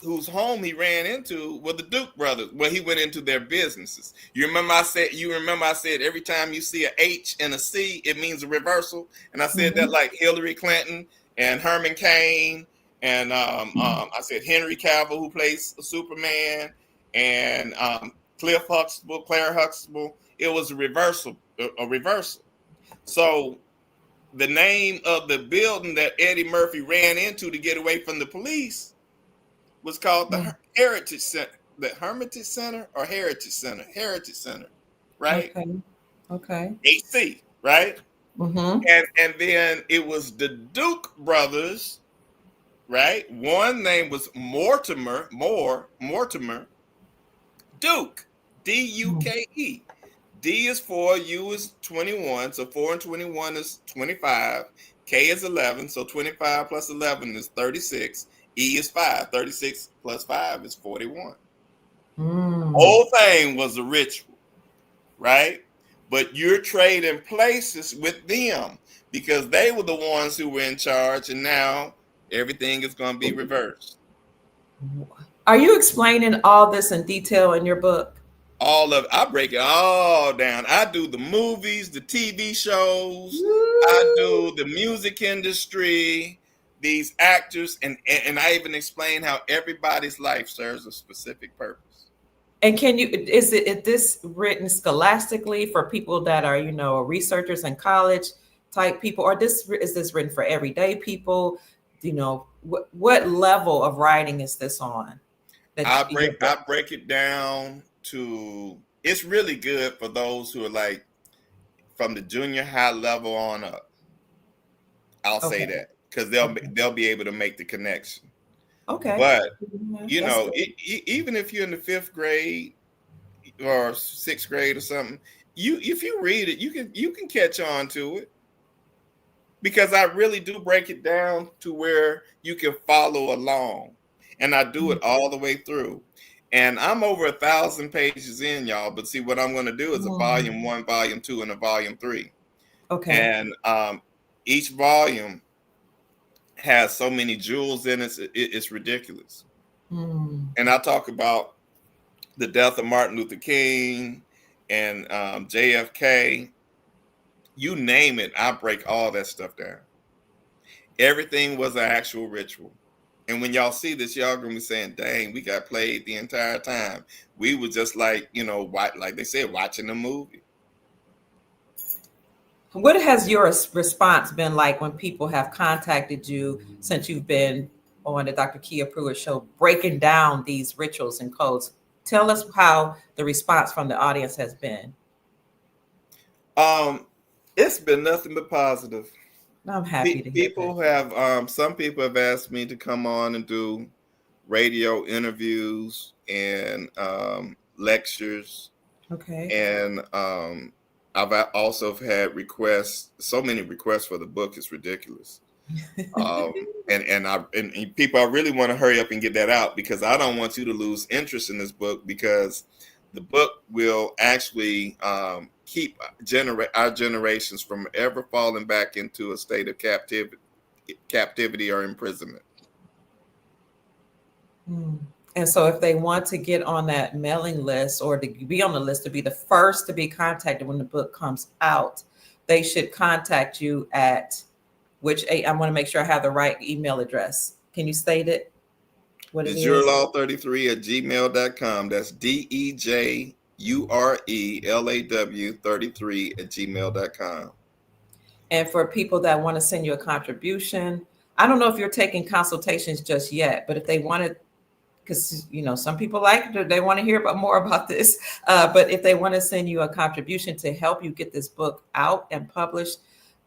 whose home he ran into were the Duke brothers. Well, he went into their businesses. You remember I said every time you see a H and a C, it means a reversal. And I said that Mhm. like Hillary Clinton and Herman Cain, and I said Henry Cavill, who plays Superman, and Claire Huxtable. It was a reversal, a reversal. So the name of the building that Eddie Murphy ran into to get away from the police was called the Mm. Heritage Center. The Hermitage Center or Heritage Center? Heritage Center, right? Okay. Okay. HC, right? Mm-hmm. And then it was the Duke brothers, right? One name was Mortimer Duke, Duke. D is 4, U is 21, so 4 and 21 is 25. K is 11, so 25 plus 11 is 36. E is 5, 36 plus 5 is 41. Mm. Whole thing was a ritual, right? But you're trading places with them because they were the ones who were in charge, and now everything is going to be reversed. Are you explaining all this in detail in your book? I break it all down. I do the movies, the TV shows, I Woo. do the music industry, these actors, and I even explain how everybody's life serves a specific purpose. And is this written scholastically for people that are, researchers and college type people, or is this written for everyday people? What level of writing is this on? Your book. I break it down to it's really good for those who are like from the junior high level on up. I'll say Okay. that because Okay. they'll be able to make the connection. Okay. But Yeah, that's good. even if you're in the fifth grade or sixth grade or something, you if you read it, you can catch on to it because I really do break it down to where you can follow along, and I do it all the way through. And I'm over 1,000 pages in, y'all. But see, what I'm going to do is a Mm. volume 1, volume 2, and a volume 3, Okay. and each volume has so many jewels in it, it's ridiculous. Mm. And I talk about the death of Martin Luther King and JFK. You name it, I break all that stuff down. Everything was an actual ritual. And when y'all see this, y'all gonna be saying, "Dang, we got played the entire time." We were just like, like they said, watching a movie. What has your response been like when people have contacted you since you've been on the Dr. Kia Pruitt show, breaking down these rituals and codes? Tell us how the response from the audience has been. Um, it's been nothing but positive. I'm happy to hear that. People have, some people have asked me to come on and do radio interviews and lectures, Okay. and I've also had requests, so many requests for the book, it's ridiculous. And people, I really want to hurry up and get that out because I don't want you to lose interest in this book, because the book will actually keep our generations from ever falling back into a state of captivity or imprisonment. Mm. And so, if they want to get on that mailing list or to be on the list to be the first to be contacted when the book comes out, they should contact you at I want to make sure I have the right email address. Can you state it? What it is? DejurLaw33 at gmail.com. That's DEJURELAW 33 at gmail.com. And for people that want to send you a contribution, I don't know if you're taking consultations just yet, but if they want to, because some people they want to hear about more about this. But if they want to send you a contribution to help you get this book out and published,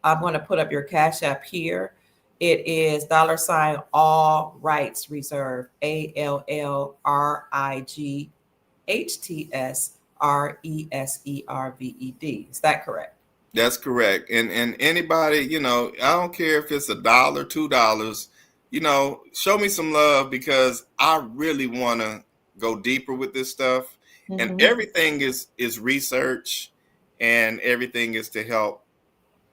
I'm going to put up your Cash App here. It is $ all rights reserved, ALLRIGHTSRESERVED. Is that correct? That's correct. And anybody, I don't care if it's $1, $2, show me some love, because I really want to go deeper with this stuff. And Mm-hmm. everything is research, and everything is to help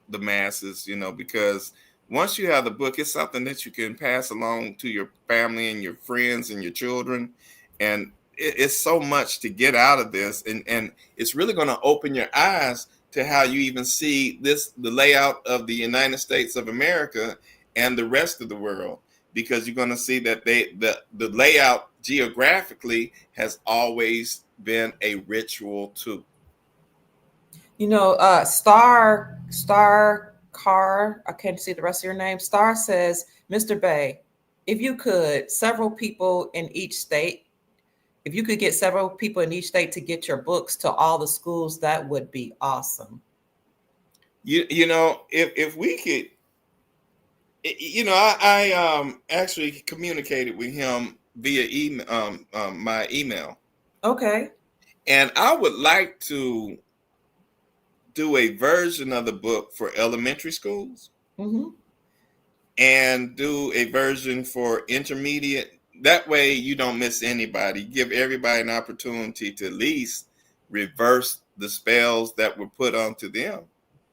the masses, because once you have the book, it's something that you can pass along to your family and your friends and your children. And it's so much to get out of this. And it's really going to open your eyes to how you even see the layout of the United States of America and the rest of the world, because you're going to see that the layout geographically has always been a ritual too. Star Car, I can't see the rest of your name. Star says, Mr. Bay, if you could, if you could get several people in each state to get your books to all the schools, that would be awesome. If we could, I actually communicated with him via email, my email. Okay. And I would like to do a version of the book for elementary schools, Mm-hmm. and do a version for intermediate. That way you don't miss anybody. Give everybody an opportunity to at least reverse the spells that were put onto them.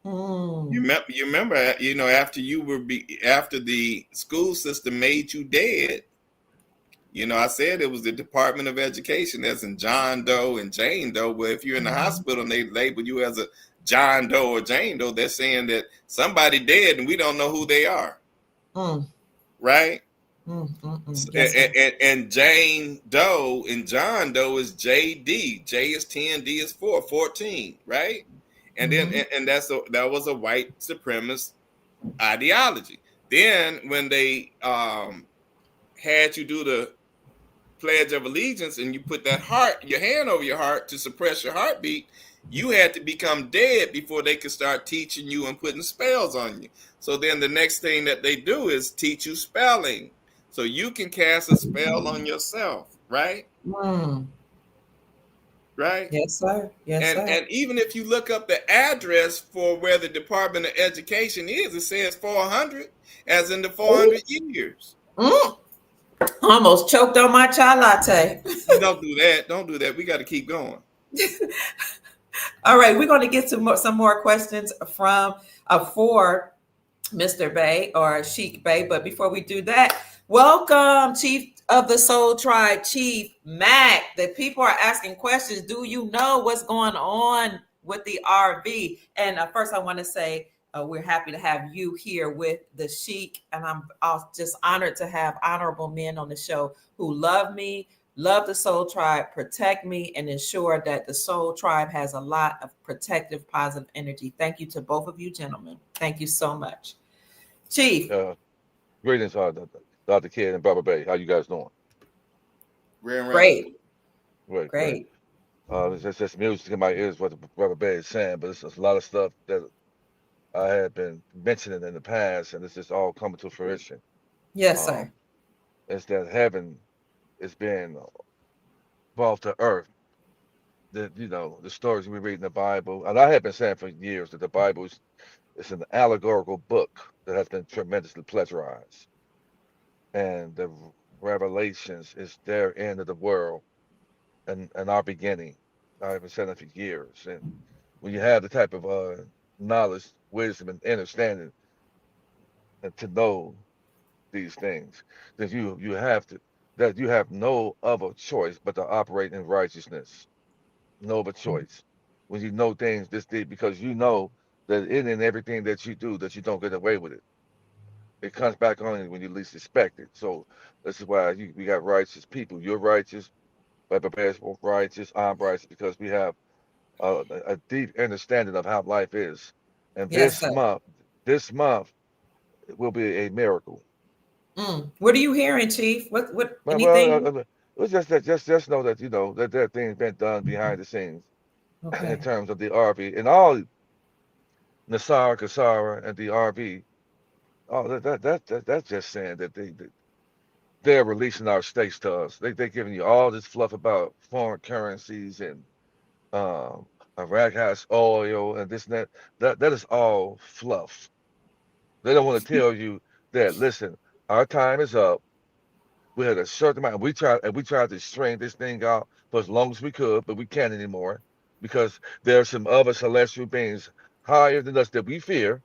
Mm. You remember, after the school system made you dead. I said it was the Department of Education, as in John Doe and Jane Doe. Well, if you're in the hospital and they label you as a John Doe or Jane Doe, they're saying that somebody dead and we don't know who they are. Mm. Right? Yes, and Jane Doe and John Doe is JD. J is 10, D is 14, right? And then that was a white supremacist ideology. Then when they had you do the Pledge of Allegiance and you put your hand over your heart to suppress your heartbeat, you had to become dead before they could start teaching you and putting spells on you. So then the next thing that they do is teach you spelling, so you can cast a spell on yourself, right? Mm. right? Yes, sir. Yes, sir. And even if you look up the address for where the Department of Education is, it says 400, as in the Ooh. 400 years. Mm. Almost choked on my chai latte. Don't do that. Don't do that. We got to keep going. All right, we're going to get to some more questions from for Mr. Bay or Sheik Bay. But before we do that, welcome, Chief of the Soul Tribe, Chief Mac. The people are asking questions. Do you know what's going on with the RV? And first, I want to say we're happy to have you here with the Sheik. And I'm just honored to have honorable men on the show who love me, love the Soul Tribe, protect me, and ensure that the Soul Tribe has a lot of protective, positive energy. Thank you to both of you, gentlemen. Thank you so much. Chief, Uh, Greetings, Dr. Kid and Brother Bay. How you guys doing? Grand Rising. great, Great, great. great. It's just music in my ears what the Brother Bay is saying, but it's a lot of stuff that I had been mentioning in the past, and it's just all coming to fruition. Yes, sir. Um, it's that heaven is being brought to earth. The stories we read in the Bible, and I have been saying for years that the Bible is an allegorical book that has been tremendously pleasurized, and the revelations is their end of the world and our beginning. I've been saying that for years. And when you have the type of knowledge, wisdom, and understanding, and to know these things, that you have to that you have no other choice but to operate in righteousness. No other choice. When you know things this deep, because you know that in and everything that you do, that you don't get away with it. It comes back on you when you least expect it. So this is why we got righteous people. You're righteous, but righteous, I'm righteous, because we have a deep understanding of how life is. And Yes, sir. this month will be a miracle. What are you hearing, Chief? What, Well, anything? it's just that just know that that there are things been done behind the scenes in Okay. terms of the RV and all Nasara, Kasara, and the RV. Oh, that's just saying that they're releasing our states to us. They're giving you all this fluff about foreign currencies and um, Iraq has oil and this and that. That is all fluff. They don't want to tell you that. Listen, our time is up. We had a certain amount. We tried to string this thing out for as long as we could, but we can't anymore because there are some other celestial beings higher than us that we fear.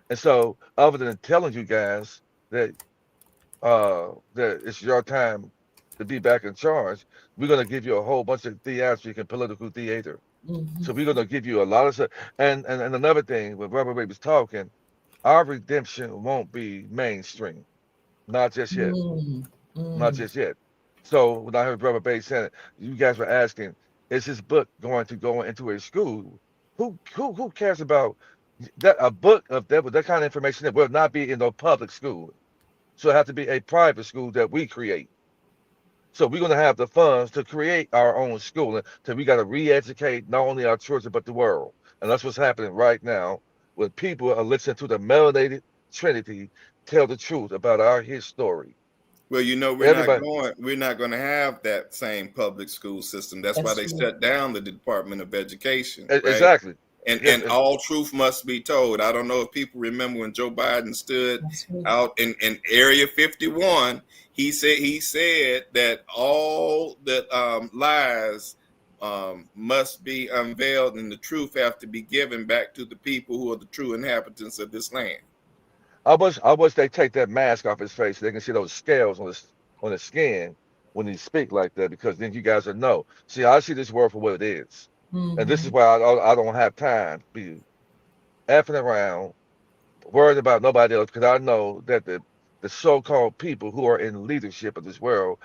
And so, other than telling you guys that that it's your time to be back in charge, we're gonna give you a whole bunch of theatric and political theater. Mm-hmm. So we're gonna give you a lot of stuff. And another thing, when Robert Ray was talking, our redemption won't be mainstream, not just yet, Mm, not mm, just yet. So when I heard Brother Bay saying it, you guys were asking, is this book going to go into a school? Who cares about that? A book of that kind of information that will not be in no public school. So it have to be a private school that we create. So we're going to have the funds to create our own schooling. So we got to re-educate not only our children but the world, and that's what's happening right now. When people are listening to the melanated Trinity tell the truth about our history. Well, Everybody, we're not going to have that same public school system. That's why that's they true. shut down the Department of Education, right? exactly. Yes, And all truth must be told. I don't know if people remember when Joe Biden stood That's true. out in Area 51. He said that all the lies must be unveiled and the truth have to be given back to the people who are the true inhabitants of this land. I wish they take that mask off his face so they can see those scales on his skin when he speak like that, because then you guys will know. See, I see this world for what it is, and this Mm-hmm. is why I don't have time to be effing around worried about nobody else, because I know that the so-called people who are in leadership of this world,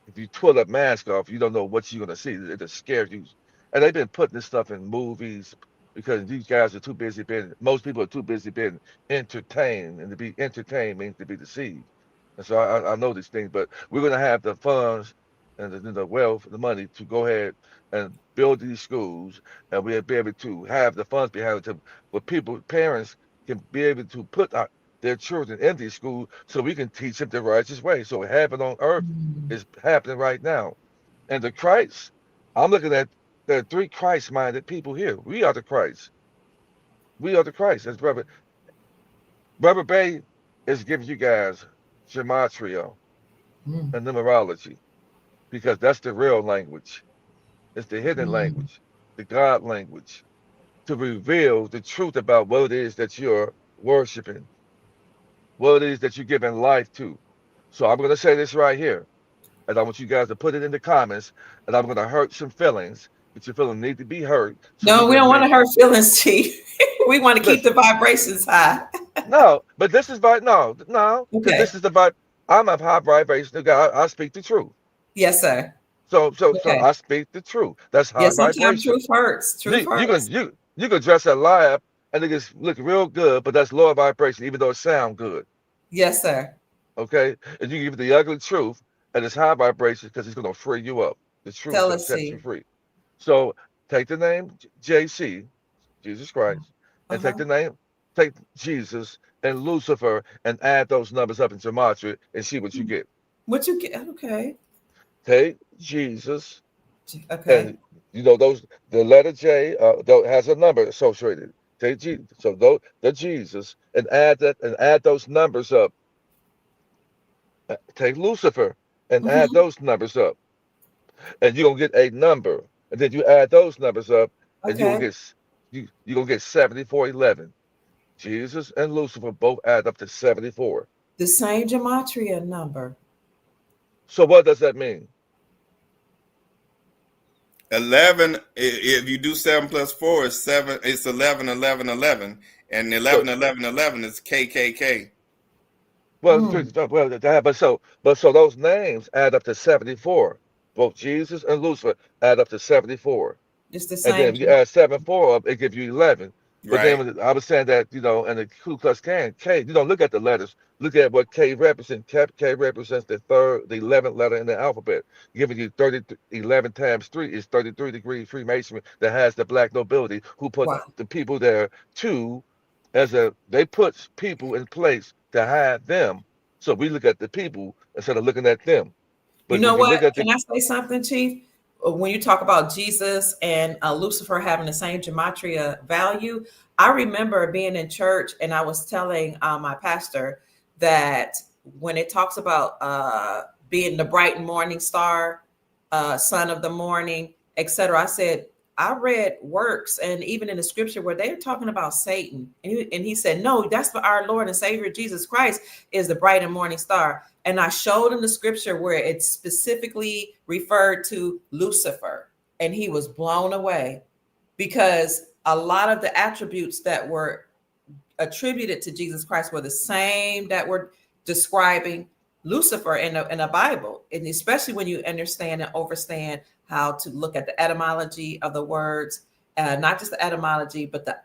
if you pull that mask off, you don't know what you're gonna see. It just scares you. And they've been putting this stuff in movies because these guys are too busy being. Most people are too busy being entertained, and to be entertained means to be deceived. And so I know these things, but we're gonna have the funds and the wealth, the money to go ahead and build these schools, and we'll be able to have the funds behind it to where people, parents can be able to put their children in these schools so we can teach them the righteous way. So heaven on earth Mm, is happening right now. And the Christ, I'm looking at. There are three Christ-minded people here. We are the Christ. We are the Christ. As Brother Bay is giving you guys gematria Mm, and numerology because that's the real language. It's the hidden mm. language, the God language, to reveal the truth about what it is that you're worshiping, what it is that you're giving life to. So I'm going to say this right here, and I want you guys to put it in the comments, and I'm going to hurt some feelings, but your feelings need to be hurt so we No, we can don't want to make. hurt feelings, Chief. We want to keep the Listen, vibrations high. no, but this is no, because Okay. this is about. I'm a high vibrational guy. I speak the truth. Yes, sir. So Okay. I speak the truth. That's high Yes, sometimes vibration. truth hurts. Truth You can hurts. you can dress a lie up and it just look real good, but that's lower vibration, even though it sound good. Yes, sir. Okay, and you give the ugly truth, and it's high vibration because it's going to free you up. The truth Tell shall us, set you see. free. So take the name JC, Jesus Christ, and take Uh-huh. the name, take Jesus and Lucifer, and add those numbers up in gematria and see what you get. What you get? Okay. Take Jesus Okay. and those the letter J has a number associated. Take so the Jesus and add those numbers up. Take Lucifer and add Hmm. those numbers up, and you're gonna get a number, and then you add those numbers up, and Okay. you're gonna get 7411. Jesus and Lucifer both add up to 74. The same gematria number. So what does that mean? 11, if you do 7 plus 4 is 7, it's 11, 11, 11. And So 11, 11, 11 is KKK. Mm. but so those names add up to 74. Both Jesus and Lucifer add up to 74. It's the And then same. if you add 7 4 up, it gives you 11. But then Right. I was saying that, and the Ku Klux Klan, K, look at the letters. Look at what K represents. K represents the 11th letter in the alphabet, giving you 11 times 3 is 33-degree Freemasonry that has the black nobility who put Wow. the people there to, they put people in place to hide them. So we look at the people instead of looking at them. You But know if you what? look at Can I say something, Chief? When you talk about Jesus and Lucifer having the same gematria value, I remember being in church and I was telling my pastor that when it talks about being the bright and morning star, son of the morning, etc., I said, I read works and even in the scripture where they're talking about Satan. And he said, no, that's for our Lord and Savior Jesus Christ is the bright and morning star. And I showed him the scripture where it specifically referred to Lucifer. And he was blown away because a lot of the attributes that were attributed to Jesus Christ were the same that were describing Lucifer in the Bible. And especially when you understand and understand how to look at the etymology of the words, not just the etymology, but the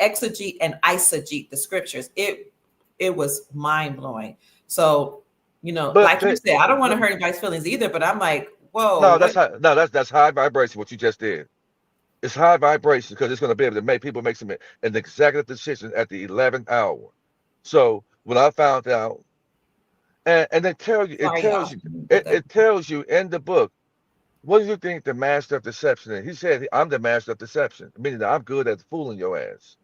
exegete and eisegete, the scriptures. It was mind blowing. So, but like you said, I don't want to hurt anybody's feelings either, but I'm like, whoa, no, what? that's high vibration. What you just did. It's high vibration because it's going to be able to make people make an executive decision at the 11th hour. So when I found out, and Sorry, y'all. Put that. it tells you in the book, what do you think the master of deception is? He said, I'm the master of deception, meaning that I'm good at fooling your ass.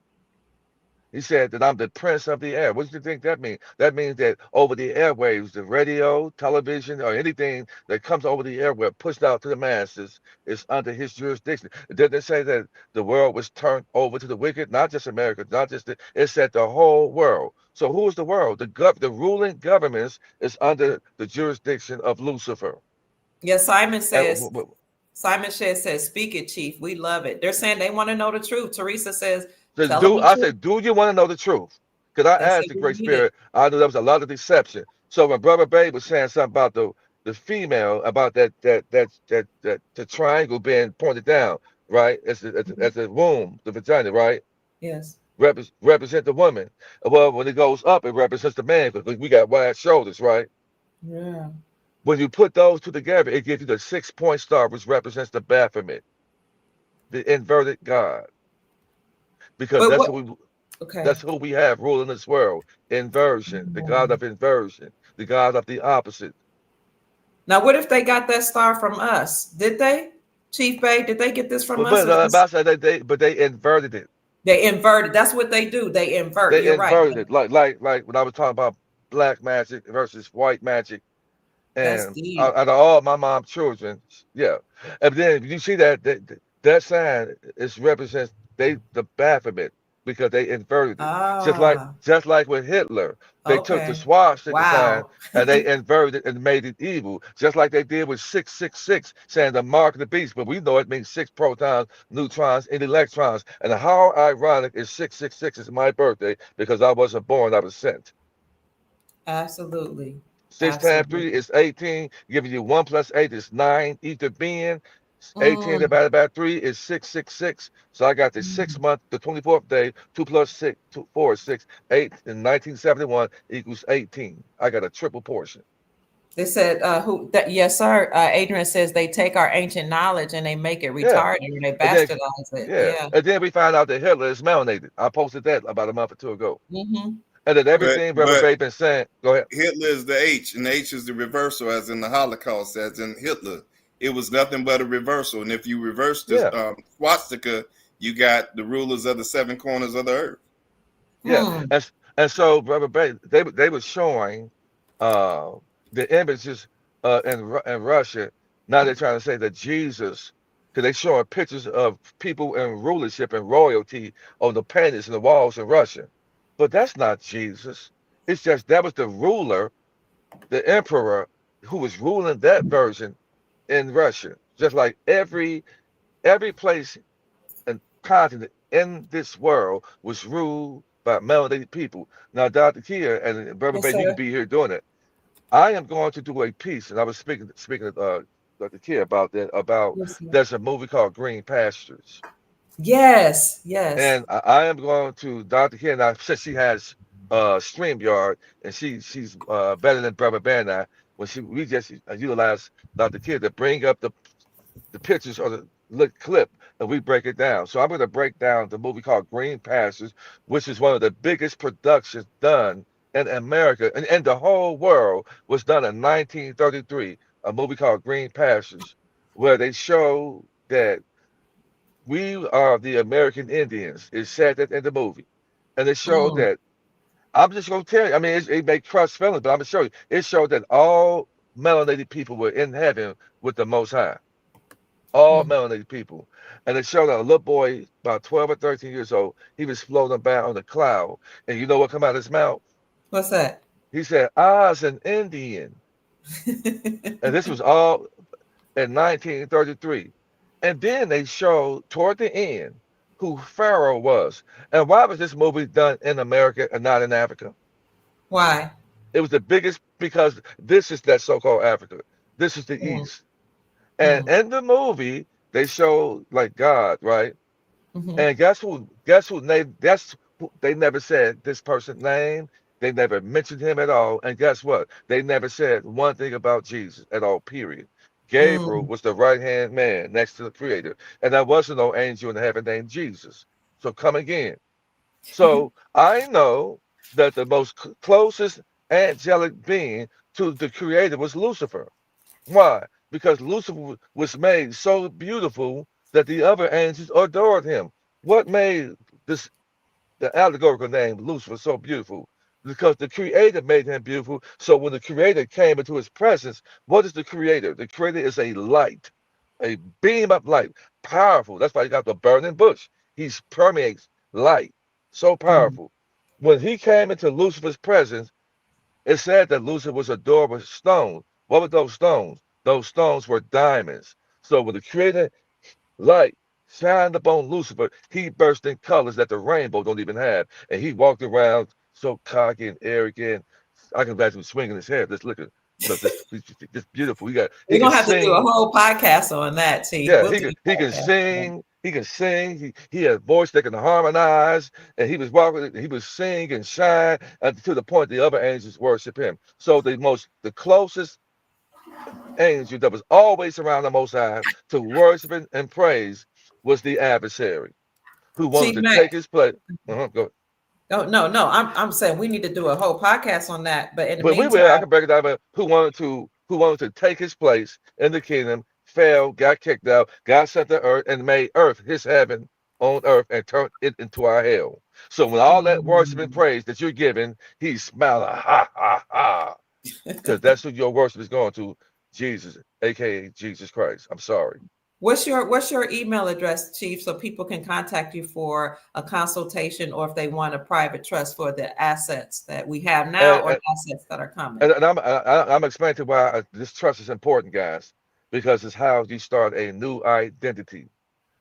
He said that I'm the prince of the air. What do you think that means? That means that over the airwaves, the radio, television, or anything that comes over the airwave pushed out to the masses is under his jurisdiction. Didn't it say that the world was turned over to the wicked? Not just America, not just it said the whole world. So who is the world? The ruling governments is under the jurisdiction of Lucifer. Yeah, And Simon says, speak it, Chief. We love it. They're saying they want to know the truth. Teresa says, Just tell them do the I truth. said, do you want to know the truth? Because I They say asked the we Great need it. Spirit, I knew there was a lot of deception. So when Brother Babe was saying something about the female, about that the triangle being pointed down, right? Mhm. As the womb, the vagina, right? Yes. Represent the woman. Well, when it goes up, it represents the man because we got wide shoulders, right? Yeah. When you put those two together, it gives you the 6 point star, which represents the Baphomet, the inverted God, because But what? Okay. that's who we have ruling this world. Inversion, the God Mm. of inversion, the God of the opposite. Now, what if they got that star from us? Did they? Chief Bay, did they get this from But us but or uh, this? but I said they inverted it. They inverted. That's what they do. They invert. They You're right. inverted it. Like when I was talking about black magic versus white magic. That's And deep. out of all my mom's children, yeah. And then you see that sign is represents the Baphomet because they inverted it. Ah, Just like with Hitler, they took the okay. swastika sign Wow. and they inverted it and made it evil. Just like they did with 666, saying the mark of the beast, but we know it means six protons, neutrons, and electrons. And how ironic is 666 is my birthday because I wasn't born, I was sent. Absolutely. 6 times 3 Absolutely. is 18, giving you 1 plus 8 is 9. Ether being 18 Mm, divided by 3 is 666. So I got the mm. 6th month, the 24th day, 2 plus 6, 2, 4 is 6, 8 in 1971 equals 18. I got a triple portion. They said, who that yes, sir. Adrian says they take our ancient knowledge and they make it Yeah. retarded and they And then, bastardize it. yeah. Yeah. And then we find out that Hitler is melanated. I posted that about a month or two ago. Mm-hmm. And then But everything Reverend but Bay been saying, go ahead. Hitler is the H, and H is the reversal, as in the Holocaust, as in Hitler. It was nothing but a reversal. And if you reverse the Yeah. swastika, you got the rulers of the seven corners of the earth. Yeah, Hmm. and so Brother Bay, they were showing uh, the images in Russia. Now they're trying to say that Jesus, because they showing pictures of people in rulership and royalty on the paintings and the walls in Russia, but that's not Jesus. It's just that was the ruler, the emperor, who was ruling that version in Russia. Just like every place and continent in this world was ruled by melanated people. Now, Dr. Kia and Brother Yes, Bay, you can sir. be here doing it. I am going to do a piece, and I was speaking to Dr. Kia about that. About Yes, sir. there's a movie called Green Pastures, Yes. Yes. and I am going to Dr. Kia. Now, since she has StreamYard, and she's better than Brother Bear now. When we just utilize Dr. Kia to bring up the pictures or the clip and we break it down. So I'm going to break down the movie called Green Pastures, which is one of the biggest productions done in America and the whole world. Was done in 1933. A movie called Green Pastures, where they show that we are the American Indians. It said that in the movie, and it showed Mm, that. I'm just going to tell you. I mean, it may crush feelings, but I'm going to show you. It showed that all melanated people were in heaven with the Most High, all mm. melanated people. And it showed a little boy, about 12 or 13 years old, he was floating by on the cloud. And you know what come out of his mouth? What's that? He said, I's an Indian. And this was all in 1933. And then they showed toward the end who Pharaoh was. And why was this movie done in America and not in Africa? Why? It was the biggest because this is that so-called Africa. This is the Mm, East. And mm, in the movie, they showed like God, right? mm-hmm. And guess who they never said this person's name. They never mentioned him at all. And guess what? They never said one thing about Jesus at all, period. Gabriel Mm. was the right hand man next to the creator. And there wasn't no angel in heaven named Jesus. So come again. So I know that the most closest angelic being to the creator was Lucifer. Why? Because Lucifer was made so beautiful that the other angels adored him. What made this the allegorical name Lucifer so beautiful? Because the creator made him beautiful. So when the creator came into his presence, what is the creator? The creator is a light, a beam of light, powerful. That's why he got the burning bush. He permeates light, so Mm. powerful. When he came into Lucifer's presence, it said that Lucifer was adored with stones. What were those stones? Those stones were diamonds. So when the creator light shined upon Lucifer, he burst in colors that the rainbow don't even have. And he walked around so cocky and arrogant. I can imagine him swinging his hair, just looking, just beautiful. He We're can gonna have to do a sing. whole podcast on that, Chief. Yeah, We'll do he a can podcast on sing. He can sing. He had a voice that can harmonize, and he was walking. He was sing and shine, and to the point the other angels worship him. So the closest angel that was always around the Most High to worship and praise was the adversary who wanted Chief to Mac. take his place. Go. No, no, no. I'm saying we need to do a whole podcast on that. But in the But we will. I meantime, can break it down. But who wanted to take his place in the kingdom, fell, got kicked out. God sent the earth and made earth his heaven on earth and turned it into our hell. So when all that worship and Mm. praise that you're giving, he's smiling, ha ha ha, because that's who your worship is going to, Jesus, aka Jesus Christ. I'm sorry. What's your email address, Chief, so people can contact you for a consultation or if they want a private trust for the assets that we have now And or and, assets that are coming? and I'm explaining to why this trust is important, guys, because it's how you start a new identity.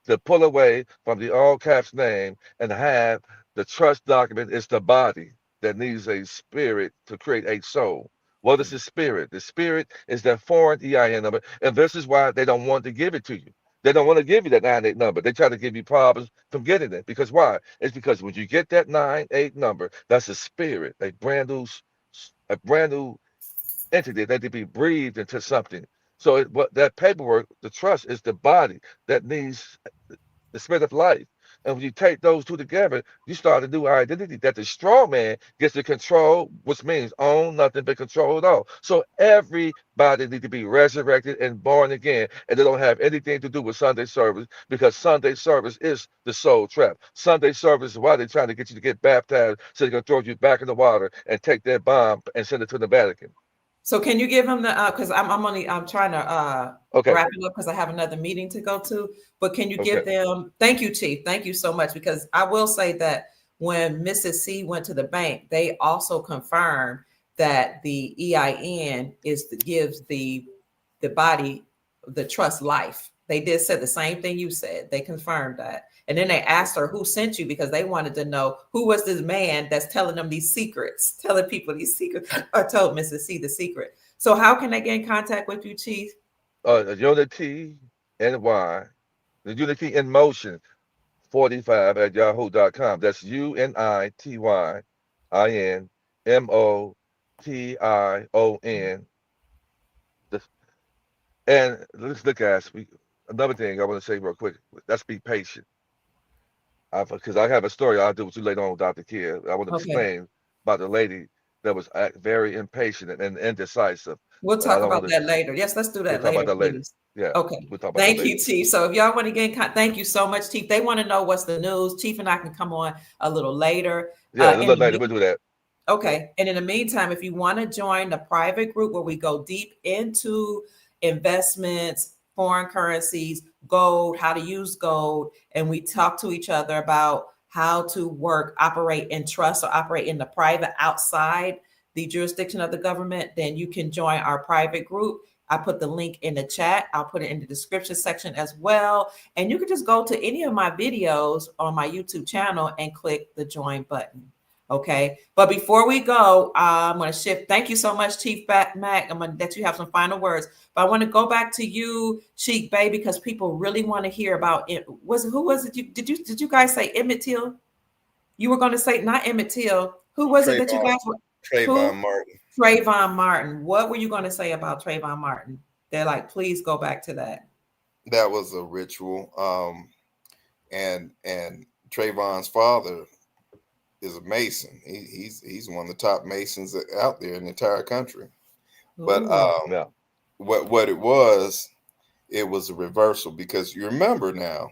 To pull away from the all caps name and have the trust document is the body that needs a spirit to create a soul. What is the spirit? The spirit is that foreign EIN number. And this is why they don't want to give it to you. They don't want to give you that 98 number. They try to give you problems from getting it. Because why? It's because when you get that 98 number, that's a spirit, a brand new entity that to be breathed into something. So what that paperwork, the trust is the body that needs the spirit of life. And when you take those two together, you start a new identity that the strong man gets to control, which means own nothing but control it all. So everybody needs to be resurrected and born again. And they don't have anything to do with Sunday service because Sunday service is the soul trap. Sunday service is why they're trying to get you to get baptized so they can throw you back in the water and take that bomb and send it to the Vatican. So can you give them the because I'm trying to Okay, wrap it up because I have another meeting to go to. But can you okay. give them? Thank you, Chief. Thank you so much because I will say that when Mrs. C went to the bank, they also confirmed that the EIN gives the body the trust life. They did say the same thing you said. They confirmed that. And then they asked her who sent you because they wanted to know who was this man that's telling them these secrets, telling people these secrets, or told Mrs. C the secret. So how can they get in contact with you, Chief? Unity NY, the Unity in Motion 45 at yahoo.com. That's UNITYINMOTION. And let's look at another thing I want to say real quick. Let's be patient. Because I have a story I'll do with you later on, Dr. Kidd. I want to Okay. explain about the lady that was very impatient and indecisive. We'll But I talk don't about want to, that later. Yes, let's do we'll that talk about later, that later. please. Yeah, Okay. we'll talk about that Thank you, later. Chief. So if y'all want to get in thank you so much, Chief. They want to know what's the news. Chief and I can come on a little later. Yeah, a In little the later, we'll do that. Yeah. Okay. And in the meantime, if you want to join the private group where we go deep into investments, foreign currencies, gold, how to use gold, and we talk to each other about how to operate in trust or operate in the private outside the jurisdiction of the government, then you can join our private group. I put the link in the chat. I'll put it in the description section as well. And you can just go to any of my videos on my YouTube channel and click the join button. Okay. But before we go, I'm going to shift. Thank you so much, Chief Mac. I'm going to let you have some final words. But I want to go back to you, Sheik Bay, because people really want to hear about it. Who was it? Did you guys say Emmett Till? You were going to say not Emmett Till. Who was it that you Trayvon guys were? Trayvon Who? Martin. Trayvon Martin. What were you going to say about Trayvon Martin? They're like, please go back to that. That was a ritual. And Trayvon's father is a Mason. He's one of the top Masons out there in the entire country. But Ooh. Yeah. what it was a reversal because you remember now,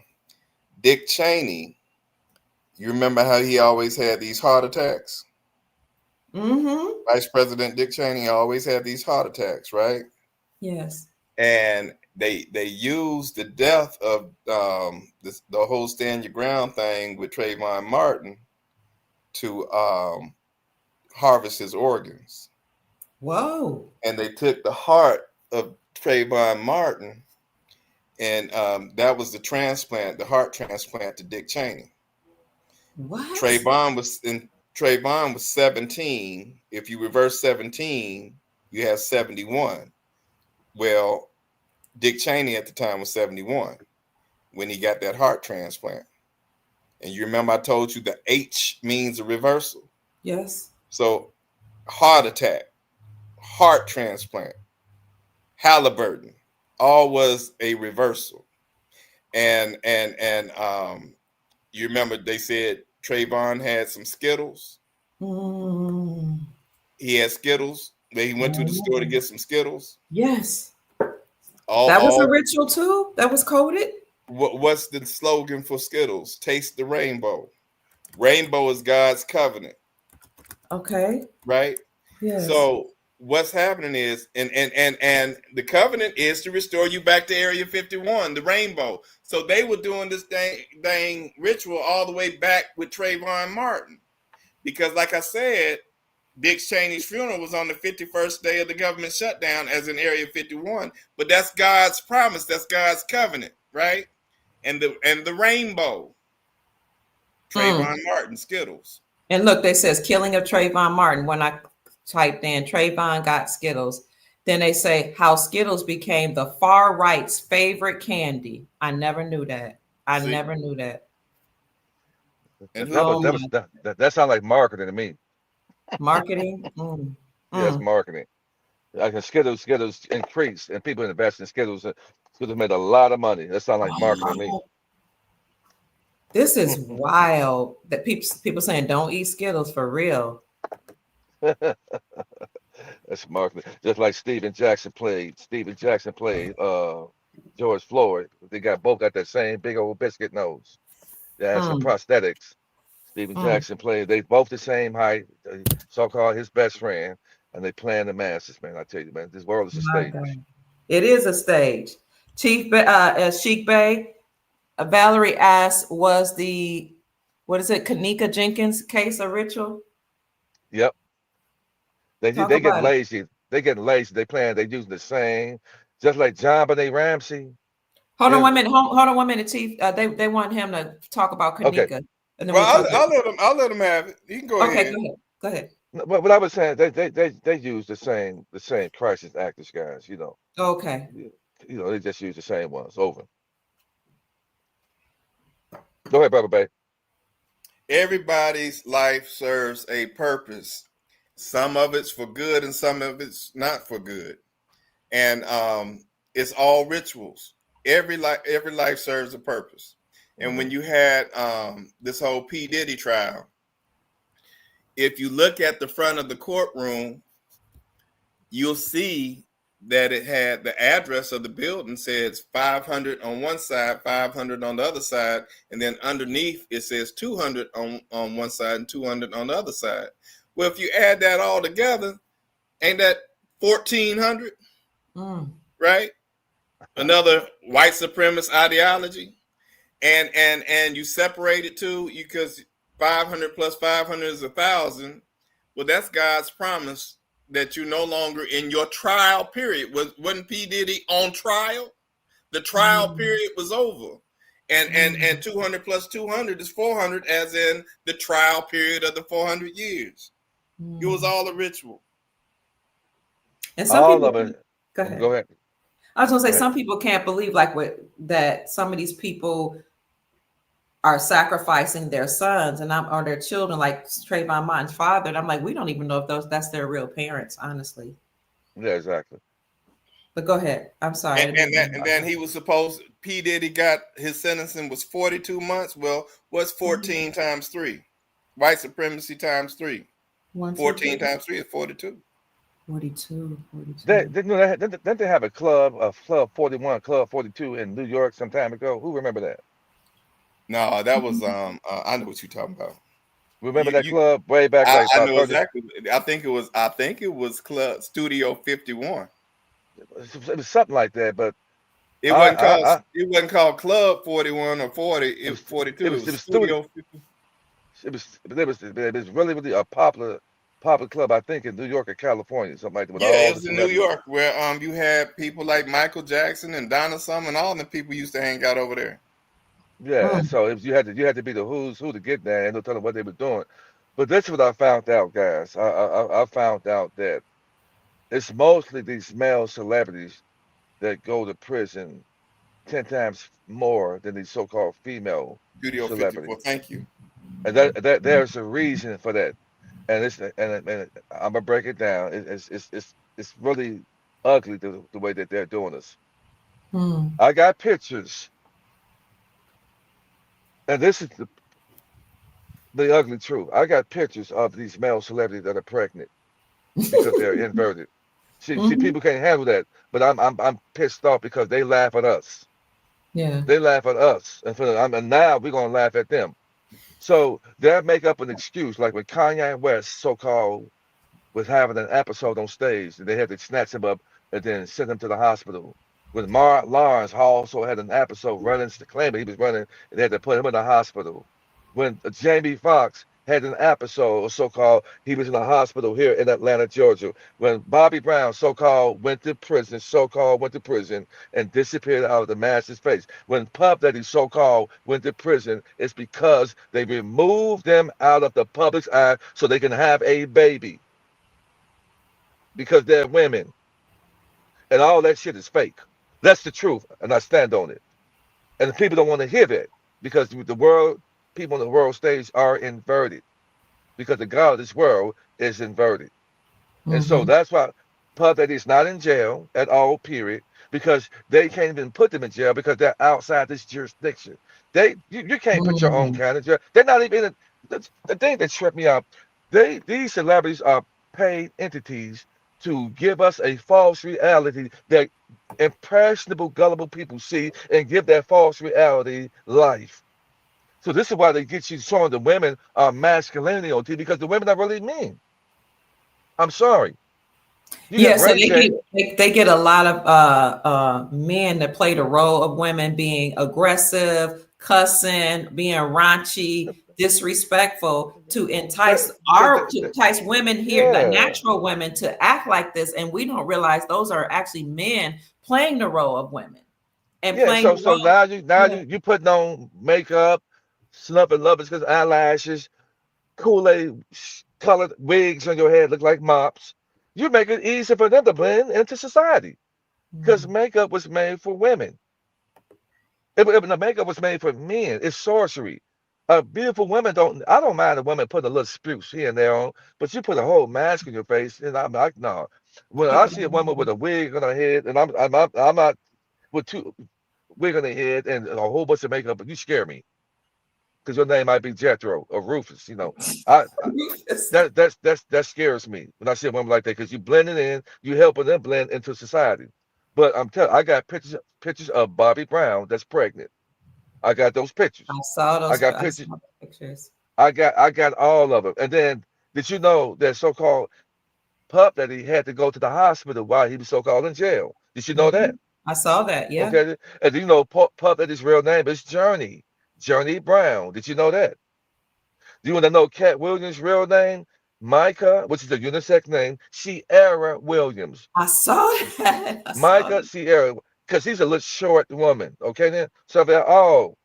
Dick Cheney. You remember how he always had these heart attacks? Mm-hmm. Vice President Dick Cheney always had these heart attacks, right? Yes. And they used the death of the whole stand your ground thing with Trayvon Martin to harvest his organs. Whoa. And they took the heart of Trayvon Martin, and that was the heart transplant to Dick Cheney. What? Trayvon was 17. If you reverse 17, you have 71. Well, Dick Cheney at the time was 71 when he got that heart transplant. And you remember I told you the H means a reversal. Yes. So heart attack, heart transplant, Halliburton, all was a reversal. And you remember they said Trayvon had some Skittles. Mm. He had Skittles. He went to the store to Oh. get some Skittles. Yes. That was a All ritual too. That was coded. what's the slogan for Skittles? Taste the rainbow. Rainbow is God's covenant, Okay. right? Yes. So what's happening is, and the covenant is to restore you back to Area 51, the rainbow. So they were doing this dang ritual all the way back with Trayvon Martin, because like I said, Dick Cheney's funeral was on the 51st day of the government shutdown, as in Area 51. But that's God's promise. That's God's covenant, right? And the rainbow, Mm. Trayvon Martin, Skittles. And look, they says killing of Trayvon Martin. When I typed in Trayvon got Skittles, then they say how Skittles became the far right's favorite candy. I never knew that. I See, never knew that. and who? Oh my, That sounds like marketing to me. marketing. Mm, Yes, mm. marketing. Like Skittles increased, and people invest in Skittles. Skittles made a lot of money. That sounds like marketing to me. Wow. This is wild that people saying don't eat Skittles for real. That's marketing. Just like Stephen Jackson played George Floyd. They both got that same big old biscuit nose. They had some Mm, prosthetics. Stephen mm. Jackson played. They both the same height. So-called his best friend, and they playing the masses. Man, I tell you, man, this world is a My stage. God. It is a stage. Sheik Bay, Valerie asked, was the, what is it, Kanika Jenkins case a ritual? Yep. Talk They getting about it. lazy. They getting lazy. They playing. They using the same. Just like John Benet Ramsey. Hold on Is one minute. Hold on one minute, Chief. They want him to talk about okay. Kanika, and then Well, we'll talk about. I'll let him have it. You can go Okay, ahead. go ahead. Go ahead. No, but what I was saying, they use the same crisis actors, guys. Okay. You they just use the same ones over. Go ahead, brother Bay. Everybody's life serves a purpose. Some of it's for good, and some of it's not for good. And it's all rituals. Every life serves a purpose. And Hmm. when you had this whole P Diddy trial, if you look at the front of the courtroom, you'll see that it had the address of the building says 500 on one side, 500 on the other side, and then underneath it says 200 on one side and 200 on the other side. Well, if you add that all together, ain't that 1,400, Mm, right? Another white supremacist ideology, and you separate it too, because 500 plus 500 is 1,000. Well, that's God's promise that you're no longer in your trial period. Wasn't P Diddy on trial? The trial mm, period was over, and mm, 200 plus 200 is 400, as in the trial period of the 400 years. It was mm. all a ritual. And some All people, of it. go Go ahead. ahead. I was gonna say Go ahead. some people can't believe like what that some of these people are sacrificing their sons or their children, like Trayvon Martin's father. And I'm like, we don't even know if that's their real parents, honestly. Yeah, exactly. But go ahead. I'm sorry, I And, didn't and, mean to that, and interrupt then you. he was supposed, P. Diddy got his sentencing was 42 months. Well, what's Mhm. 14 times 3? White supremacy times 3. One, two, 14 three. times 3 is 42. 42, They 42. didn't they have a club 41, club 42 in New York some time ago? Who remember that? No, that was I know what you're talking about. Remember You that you club way back like I about know 30? exactly. I think it was Club Studio 51. It was something like that. But It wasn't called I it wasn't called Club 41 or 40, it was 42. It it was was studio. Studio 50. It was really a popular club, I think, in New York or California, something like that, with Yeah, all it the was in New celebrities. York where you had people like Michael Jackson and Donna Summer and all the people used to hang out over there. Yeah, and Mm, so you had to be the who's who to get there and they'll tell them what they were doing. But that's what I found out, guys. I found out that it's mostly these male celebrities that go to prison 10 times more than these so-called female Studio 54. celebrities, Thank you. and that there's a reason for that. And I'm gonna break it down. It's really ugly the way that they're doing this. mm. I got pictures, and this is the ugly truth. I got pictures of these male celebrities that are pregnant because they're inverted. See, Hmm. people can't handle that. But I'm pissed off because they laugh at us. Yeah. They laugh at us, and now we're gonna laugh at them. So they'll make up an excuse, like when Kanye West, so-called, was having an episode on stage, and they had to snatch him up and then send him to the hospital. When Mark Lawrence also had an episode running, claiming he was running, and they had to put him in the hospital. When Jamie Foxx had an episode, so-called, he was in the hospital here in Atlanta, Georgia. When Bobby Brown, so-called, went to prison, so-called, went to prison and disappeared out of the masses' face. When Puff Daddy, so-called, went to prison, it's because they removed them out of the public's eye so they can have a baby because they're women, and all that shit is fake. That's the truth, and I stand on it. And the people don't want to hear that because the world, people on the world stage are inverted because the God of this world is inverted. And so Hmm. that's why Puff Daddy is not in jail at all, period, because they can't even put them in jail because they're outside this jurisdiction. You can't put your own Mm. kind of jail. They're not even in the thing that tripped me out. These celebrities are paid entities to give us a false reality that impressionable, gullible people see and give that false reality life. So this is why they get you showing the women are masculinity on TV because the women are really mean. I'm sorry. You Yeah, got so Ray J. they get a lot of men that play the role of women being aggressive, cussing, being raunchy, disrespectful to That, entice women here, the yeah, natural women, to act like this, and we don't realize those are actually men playing the role of women and yeah. playing So the so role. now you putting on makeup, snuffing lovers because eyelashes, Kool-Aid colored wigs on your head look like mops. You make it easy for them to blend into society because Mm. makeup was made for women. The makeup was made for men. It's sorcery. Beautiful women don't. I don't mind a woman putting a little spruce here and there on, but you put a whole mask on your face, and I'm like, no. When I see a woman with a wig on her head, and I'm not with two wig on her head and a whole bunch of makeup, but you scare me because your name might be Jethro or Rufus. I Rufus. that scares me when I see a woman like that because you blending in, you helping them blend into society. But I'm telling, I got pictures of Bobby Brown that's pregnant. I got those pictures. I got I pictures. saw the pictures. I got all of them. And then did you know that so-called pup that he had to go to the hospital while he was so-called in jail? Did you know that? Mhm. I saw that. Yeah. Okay. And do you know pup that his real name is Journey? Journey Brown. Did you know that? Do you want to know Cat Williams' real name? Micah, which is a unisex name, Sierra Williams. I saw that. I saw Micah that. Sierra, because he's a little short woman. Okay, then? So they're all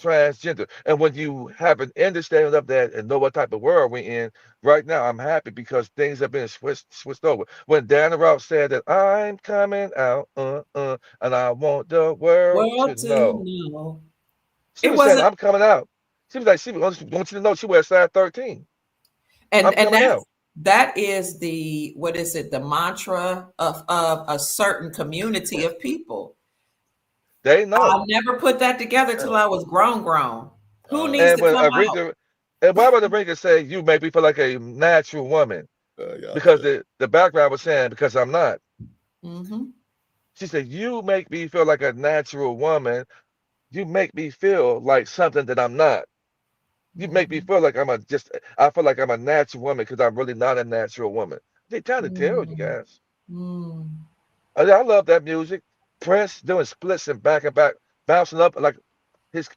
transgender. And when you have an understanding of that and know what type of world we're in, right now I'm happy because things have been switched over. When Dana Ross said that I'm coming out, and I want the world to World to know. know. She It was saying, wasn't, I'm coming out. She was like, she wants you to know she wears size 13. I'm and coming out. that is the, what is it? The mantra of a certain community of people. They I know. never put that together till Uh, I was grown. Who needs Uh, And to when come out? Aretha, and why would Aretha say you make me feel like a natural woman? y'all Because funny. the background was saying because I'm not. Hmm. She said you make me feel like a natural woman. You make me feel like something that I'm not. You make me Hmm. feel like I feel like I'm a natural woman because I'm really not a natural woman. They trying to tell you Mm. guys. Mm. I love that music. Prince doing splits and back, bouncing up like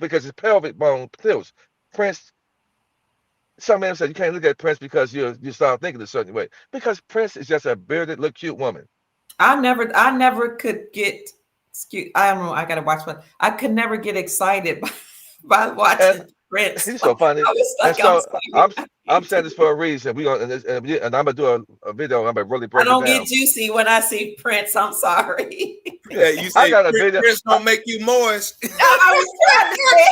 because his pelvic bone tilts. Prince, some men say you can't look at Prince because you start thinking a certain way. Because Prince is just a bearded, look cute woman. I never could get. Excuse, I don't know. I gotta watch one. I could never get excited by And watching Prince. he's Like, so funny. I was And like, I'm so sorry, I'm I I'm can't do saying this it. for a reason. We gonna and I'm gonna do a video. I'm gonna really I break it don't down. get juicy when I see Prince. I'm sorry. Yeah, you I say got a video. Prince don't make you moist. I was trying to say.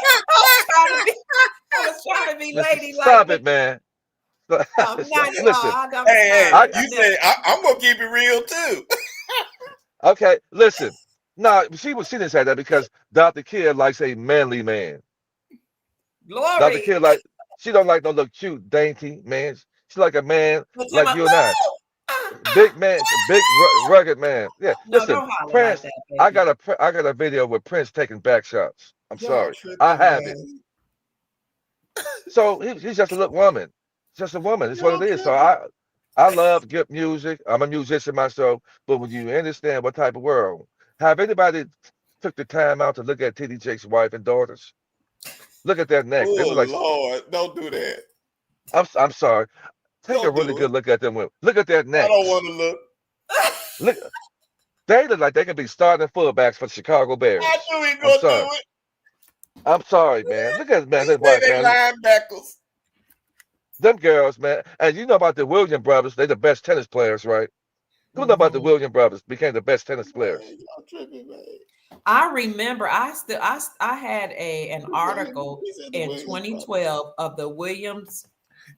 I was trying to be Listen, ladylike, stop but it, man. I'm not. Listen, I'm Hey, I sorry. I you never. say I'm gonna keep it real too. okay. Listen. No, she didn't say that because Dr. Kid likes a manly man. Dr. Glory. Kid like she don't like no little cute dainty man. She like a man But Gemma, like you and I. Big man, rugged man. Yeah, No, listen, don't holler like Prince. that, I baby. got a video with Prince taking back shots. I'm Y'all sorry, I tripping, have it. man. So he's just a little woman, just a woman. It's what Y'all it is. So tripping. I love good music. I'm a musician myself. But when you understand what type of world, have anybody took the time out to look at TD Jake's wife and daughters? Look at their necks. They Oh look like. Lord, don't do that. I'm sorry. Take a Don't really do it. good look at them women. Look at their I don't necks. want to look. Look, they look like they could be starting fullbacks for the Chicago I Bears. knew he I'm gonna do sorry. it. I'm sorry, man. Look at man, He his say wife, they man. linebackers. Them girls, man. And you know about the Williams brothers? They the best tennis players, right? Who know about the Mhm. Williams brothers? Became the best tennis players. Man, y'all tripping, man. I remember I had an article He said the in Williams brothers. 2012 of the Williams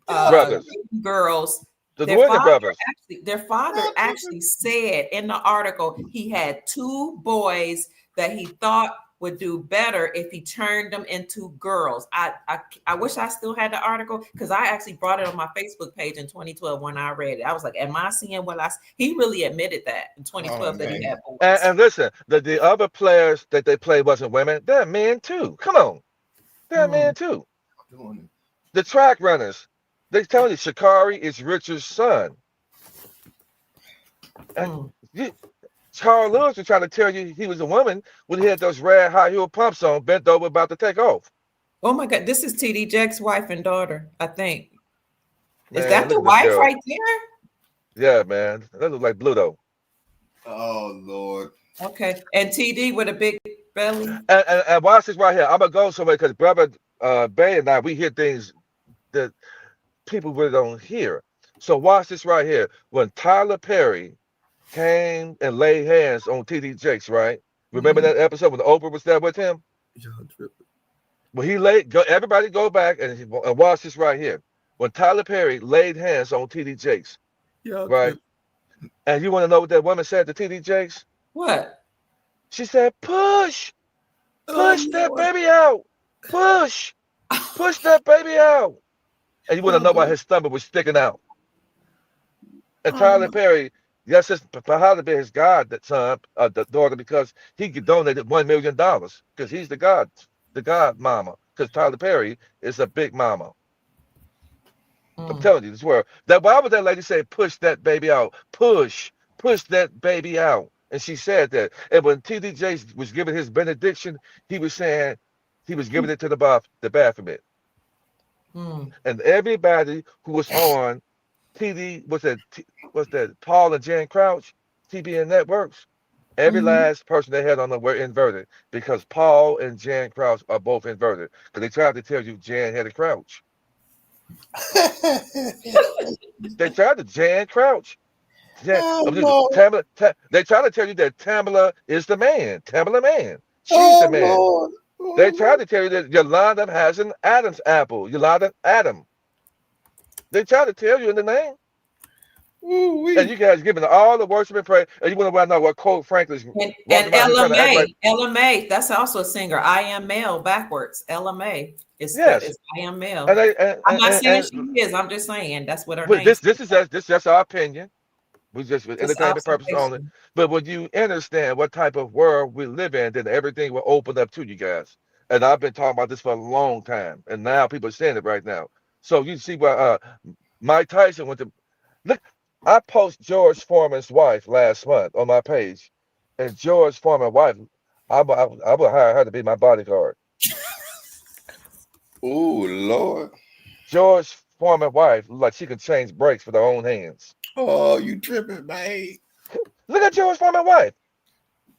Y'all Brothers. tripping. girls. The Their Williams father brothers. their father Y'all tripping. actually said in the article he had two boys that he thought would do better if he turned them into girls. I wish I still had the article because I actually brought it on my Facebook page in 2012 when I read it. I was like, "Am I seeing what I?" He really admitted that in Oh 2012 that he man. had boys. And listen, the other players that they played wasn't women. They're men too. Come on. They're men Mm, too. Doing The track runners. They tell you Shakari is Richard's son. And mm. you, Charles Lewis was trying to tell you he was a woman when he had those red high heel pumps on, bent over about to take off. Oh my God, this is TD Jack's wife and daughter. I think is Man, that look the at this wife girl. right there? Yeah, man. That looks like Bluto. Oh Lord. Okay, and TD with a big belly. And watch this right here. I'm gonna go somewhere because brother Bay and I we hear things that people really don't hear. So watch this right here. When Tyler Perry came and laid hands on TD Jakes, right? Remember Mhm. that episode when Oprah was there with him? Y'all tripping. When he laid, everybody go back and watch this right here. When Tyler Perry laid hands on TD Jakes, Y'all right? tripping. And you want to know what that woman said to TD Jakes? What? She said, Oh push that Lord. baby out, push that baby out. And you want to Y'all know why doing. his stomach was sticking out. And Oh Tyler my. Perry, yes, it's probably be his God that son, the daughter, because he donated $1 million because he's the God mama. Because Tyler Perry is a big mama. I'm Mm, telling you, this world. That why would that lady say, push that baby out, push that baby out? And she said that. And when TD was giving his benediction, he was saying he was giving it to the Baphomet. mm, And everybody who was on TD was that Paul and Jan Crouch, TBN Networks. Every mhm. last person they had on them were inverted because Paul and Jan Crouch are both inverted. Because they tried to tell you Jan had a crouch. They tried to Jan Crouch. Oh Lord. They try to tell you that Tamala is the man. Tamala man. She's the Oh man. Lord. They Oh try Lord. to tell you that Yolanda has an Adam's apple. Yolanda Adam. They try to tell you in the name. Ooh And wee. you guys giving all the worship and praise. And you want to know what Cole Franklin's And walking around here Ella trying to act like, May, Ella May, that's also a singer. I am male backwards. Ella May yes. is I am male. And they I'm not saying and she is. I'm just saying that's what her but name this says. is just our opinion. We just with Just entertainment purposes only. observation. But when you understand what type of world we live in, then everything will open up to you guys. And I've been talking about this for a long time, and now people are saying it right now. So you see where Mike Tyson went to look. I post George Foreman's wife last month on my page, and George Foreman's wife, I will hire her to be my bodyguard. Oh Lord. George Foreman's wife, like she can change brakes with her own hands. Oh, you tripping, man. Look at George Foreman's wife.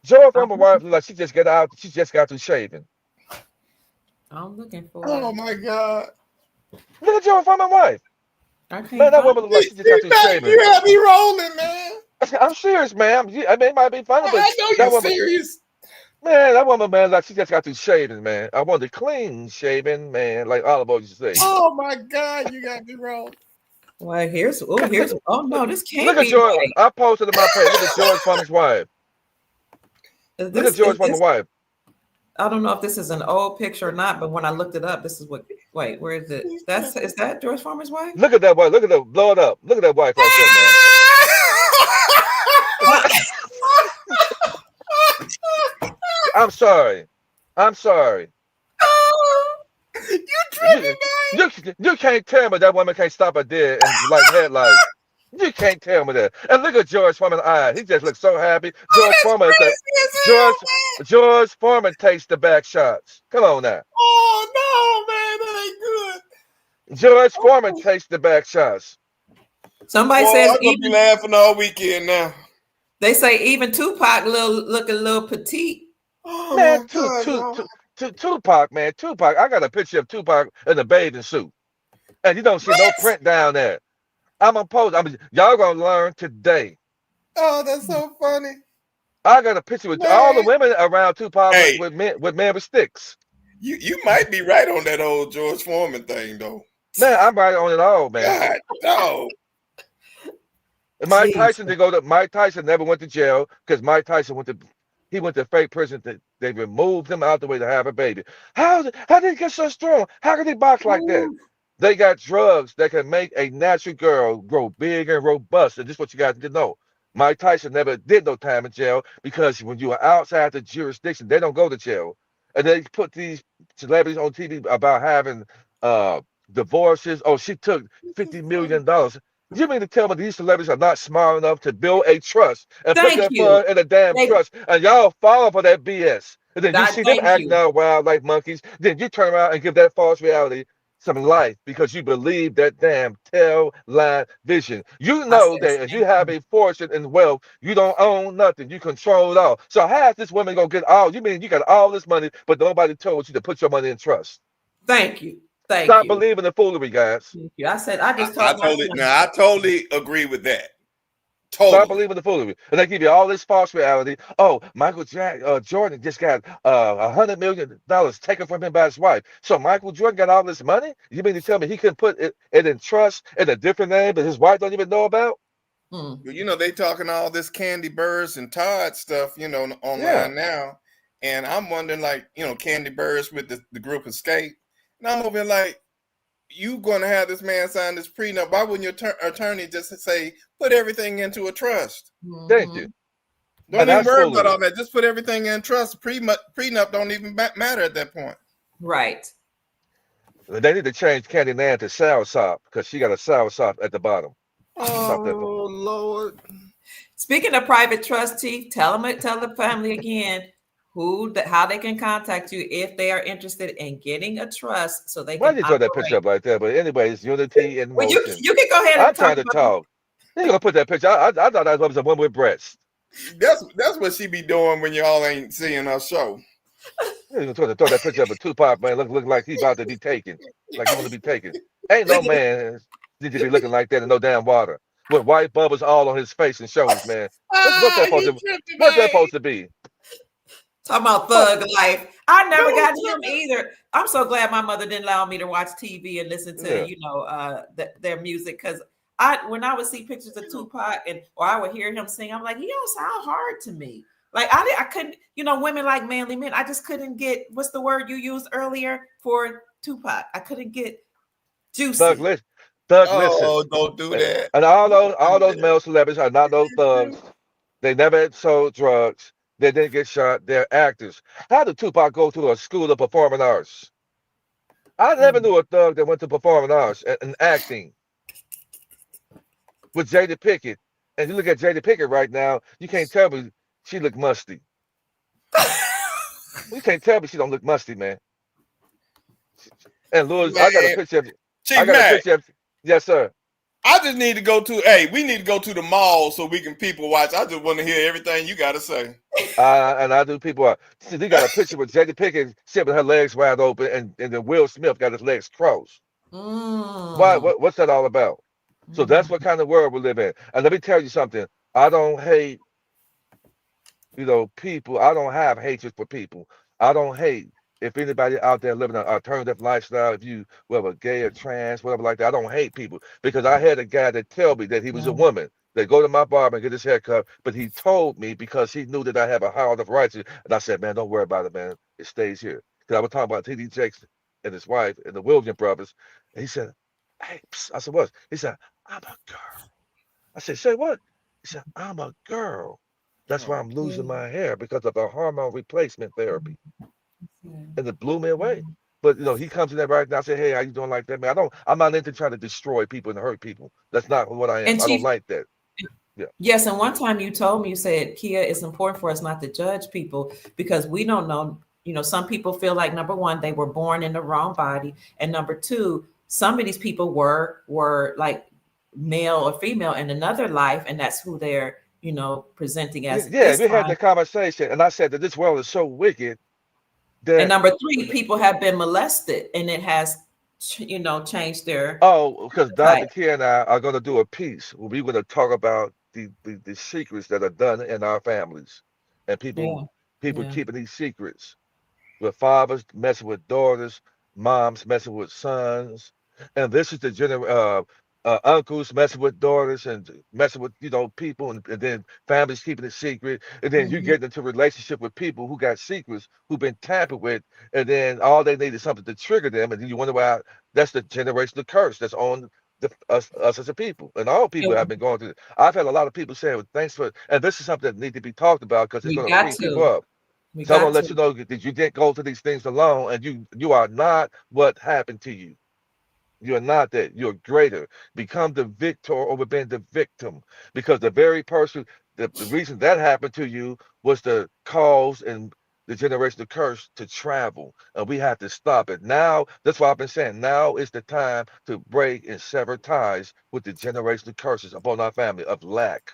George I'm Foreman's wife, looking, like she just got out, she just got through shaving. I'm looking for Oh it. my God. Look at George Foreman's wife. I Man, can't that find woman look like You, she just got you, through got, shaving. you had me rolling, man. I'm serious, man. I mean, it might be funny, but I know you're that woman, serious. man, that woman, man, like she just got through shaving, man. I want the clean shaven, man, like Oliver used to say. Oh my God, you got me rolling. Well, here's Look, oh no, this look can't at be George. right. I posted in my page. Look at George Foreman's wife. Look at Is George Foreman's this wife. I don't know if this is an old picture or not, but when I looked it up, this is what wait, where is it? Is that George Farmer's wife? Look at that wife. Look at that. Blow it up. Look at that wife right there, man. I'm sorry. I'm sorry. Oh, you You, tripping, man? you can't tell me that woman can't stop a deer and light headlights. You can't tell me that. And look at George Foreman's eyes. He just looks so happy. Oh, George that's Foreman is the crazy as hell, George man. George Foreman takes the back shots. Come on now. Oh no, man, that ain't good. George Foreman takes the back shots. Somebody Boy, says I'm gonna be even laughing all weekend now. they say even Tupac look a little petite. Oh Man, my God, y'all. Tupac, man, Tupac. I got a picture of Tupac in a bathing suit, and you don't see no What? print down there. I'm gonna post. I mean, y'all gonna learn today. Oh, that's so funny, I got a picture with all the man. women around Tupac Hey, with men with sticks. you might be right on that old George Foreman thing, though. Man, I'm right on it all, man. God, no. And Mike Jesus. Tyson did go to Mike Tyson never went to jail because Mike Tyson went to fake prison. They removed him out the way to have a baby. How did he get so strong? How could he box like that? Ooh, They got drugs that can make a natural girl grow big and robust. And this is what you got to know. Mike Tyson never did no time in jail because when you are outside the jurisdiction, they don't go to jail. And they put these celebrities on TV about having uh divorces. Oh, she took $50 million. You mean to tell me these celebrities are not smart enough to build a trust and put thank their you. fund in a damn They, trust, and y'all fall for that BS? And then you God, see them thank acting you. out wild like monkeys. Then you turn around and give that false reality some life because you believe that damn tail line vision. You I know said that if you thank have you. a fortune and wealth, you don't own nothing. You control it all. So how is this woman gonna get all? You mean you got all this money, but nobody told you to put your money in trust? Thank you. Thank Stop you. believing the foolery, guys. Thank you. I said I just I told my totally son. now. I totally agree with that. Stop Totally. believing the foolery. And they give you all this false reality. Oh, Jordan just got $100 million taken from him by his wife. So Michael Jordan got all this money? You mean to tell me he couldn't put it in trust in a different name that his wife don't even know about? Hmm. Well, they talking all this Candy Birds and Todd stuff, Yeah. online now, and I'm wondering, like, Candy Birds with the group Escape, and I'm over here like, you going to have this man sign this prenup? Why wouldn't your attorney just say put everything into a trust? Thank you. Hmm. And Don't even that's worry about foolery. all that. Just put everything in trust. Prenup don't even matter at that point. Right. They need to change Candy Nan to sour sop because she got a sour sop at the bottom. Stop that. Oh Lord. Speaking of private trust, Chief, tell the family again how they can contact you if they are interested in getting a trust so they Why can did you throw that picture operate. up like that? But anyways, unity in Well, you motion. you can go ahead I'm and talk trying to about it. talk. You gonna put that picture? I thought that was a woman with breasts. That's what she be doing when y'all ain't seeing her show. You gonna throw that picture up of Tupac, man, look like he about to be taken. Like he want to be taken. Ain't no Look at man need to be looking like that in no damn water. With white bubbles all on his face and shoulders, man. What's that supposed You to tripping, what's that man. supposed to be? talking about What? thug life. I never No got him tripping. either. I'm so glad my mother didn't allow me to watch TV and listen to Yeah. their music because when I would see pictures of Tupac or I would hear him sing, I'm like, he don't sound hard to me. Like I couldn't, women like manly men. I just couldn't get what's the word you used earlier for Tupac. I couldn't get Thug juicy. listen. Thug listen. Oh, don't do And that. and Don't all do those that. male celebrities are not no thugs. They never sold drugs. They didn't get shot. They're actors. How did Tupac go to a school of performing arts? I never Mm. knew a thug that went to performing arts and acting with Jada Pickett. And you look at Jada Pickett right now, you can't tell me she look musty. You can't tell me she don't look musty, man. And Louis, I got a Man, picture of I Chief got a Mac, picture of yes, sir. I just need to go to. Hey, we need to go to the mall so we can people watch. I just want to hear everything you got to say. And I do people see they got a picture with Jada Pickett sitting with her legs wide open and then Will Smith got his legs crossed. Why Mm. what's that all about? So that's Mm. what kind of world we live in. And let me tell you something. I don't hate people. I don't have hatred for people. I don't hate if anybody out there living an alternative lifestyle, if you whether gay or trans, whatever like that. I don't hate people because I had a guy that tell me that he was a No. woman. They go to my barber and get his hair cut, but he told me because he knew that I have a heart of righteousness. And I said, man, don't worry about it, man. It stays here. Because I was talking about T.D. Jakes and his wife and the Williams brothers. And he said, hey, psst. I said, what? He said, I'm a girl. I said, say what? He said, I'm a girl. That's why I'm losing Okay. my hair because of the hormone replacement therapy. Yeah. And it blew me away. But he comes in there right now. I say, hey, how you doing like that, man? I'm not into trying to destroy people and hurt people. That's not what I am. And I don't Chief, like that. Yeah. yes, and one time you told me, you said, Kia, it's important for us not to judge people because we don't know. Some people feel like number one, they were born in the wrong body, and number two, some of these people were like male or female in another life, and that's who they're presenting as at Yeah, this we had time. that conversation, and I said that this world is so wicked And that number three, people have been molested, and it has changed their because type. Dr. Kia and I are going to do a piece where we're going to talk about the secrets that are done in our families and Yeah, people yeah. keeping these secrets with fathers messing with daughters, moms messing with sons, and this is the uncles messing with daughters and messing with people, and then families keeping it secret, and then you Hmm. get into a relationship with people who got secrets who've been tampered with, and then all they need is something to trigger them, and then you wonder why that's the generational curse that's on us as a people, and all people have been going through it. I've had a lot of people say, well, thanks for, and this is something that needs to be talked about because it's We going to got free people to. up. We So I want got to let to. you know that you didn't go through these things alone, and you are not what happened to you. You are not that. You're greater. Become the victor over being the victim, because the very person, the reason that happened to you was the cause and the generational curse to travel, and we have to stop it now. That's why I've been saying now is the time to break and sever ties with the generational curses upon our family of lack,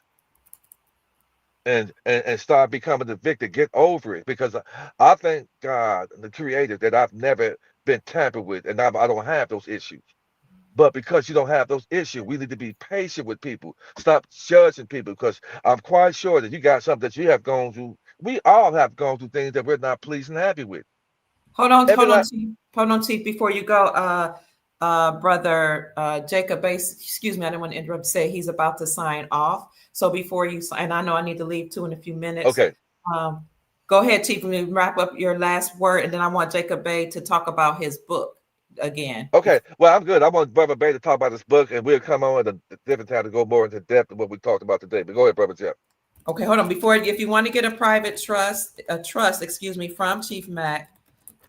and start becoming the victor. Get over it, because I thank God, the Creator, that I've never been tampered with, and I don't have those issues. But because you don't have those issues, we need to be patient with people. Stop judging people, because I'm quite sure that you got something that you have gone through. We all have gone through things that we're not pleased and happy with. Every like Hold on, Chief. Before you go, brother Jacob Base, excuse me, I didn't want to interrupt. Say he's about to sign off. So before you, and I know I need to leave too in a few minutes. okay, Um, Go ahead, Chief, and wrap up your last word, and then I want Jacob Bay to talk about his book again. okay. Well, I'm good. I want Brother Bay to talk about this book, and we'll come on at a different time to go more into depth of what we talked about today. But go ahead, Brother Jeff. Okay, hold on. Before, if you want to get a trust, excuse me, from Chief Mac,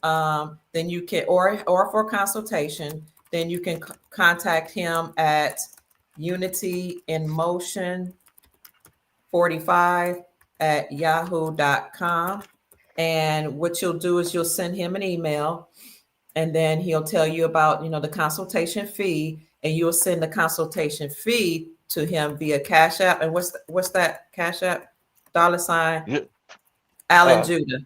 then you can, or for consultation, then you can contact him at Unity in Motion 45 at yahoo.com. And what you'll do is you'll send him an email, and then he'll tell you about the consultation fee, and you'll send the consultation fee to him via Cash App. And what's that Cash App? $ Yeah, Alan uh, Judah,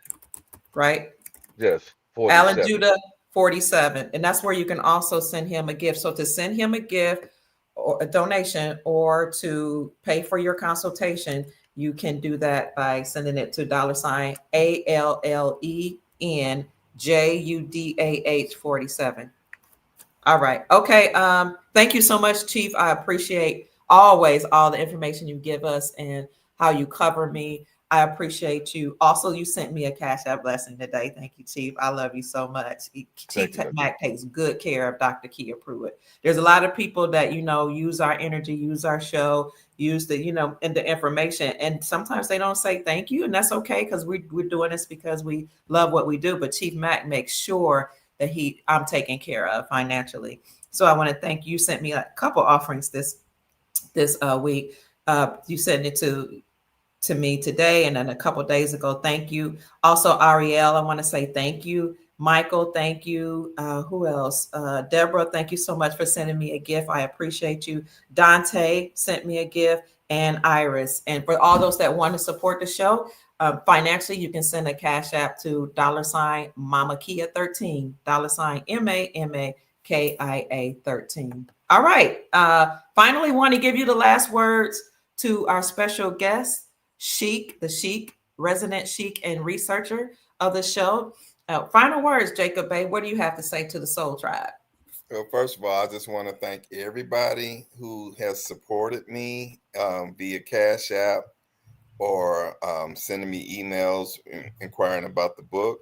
right? yes, Alan 47. Judah 47. And that's where you can also send him a gift. So to send him a gift or a donation, or to pay for your consultation, you can do that by sending it to $ALLENJUDAH 47. All right. Okay. Thank you so much, Chief. I appreciate always all the information you give us and how you cover me. I appreciate you. Also, you sent me a Cash App blessing today. Thank you, Chief. I love you so much. Chief Thank you, Doctor. Mac takes good care of Dr. Kia Pruitt. There's a lot of people that use our energy, use our show, use the and the information, and sometimes they don't say thank you, and that's okay because we're doing this because we love what we do. But Chief Mac makes sure that I'm taken care of financially. So I want to thank you. Sent me a couple offerings this week. You sent it to me today and then a couple days ago. Thank you. Also, Ariel, I want to say thank you. Michael, thank you. Who else? Deborah, thank you so much for sending me a gift. I appreciate you. Dante sent me a gift, and Iris. And for all those that want to support the show, financially, you can send a cash app to $Mama Kia 13, $MAMAKIA 13. All right. Finally, want to give you the last words to our special guest, the Sheik, resident Sheik and researcher of the show. Final words, Jacob Bay. What do you have to say to the Soul Tribe? Well, first of all, I just want to thank everybody who has supported me via Cash App or sending me emails inquiring about the book.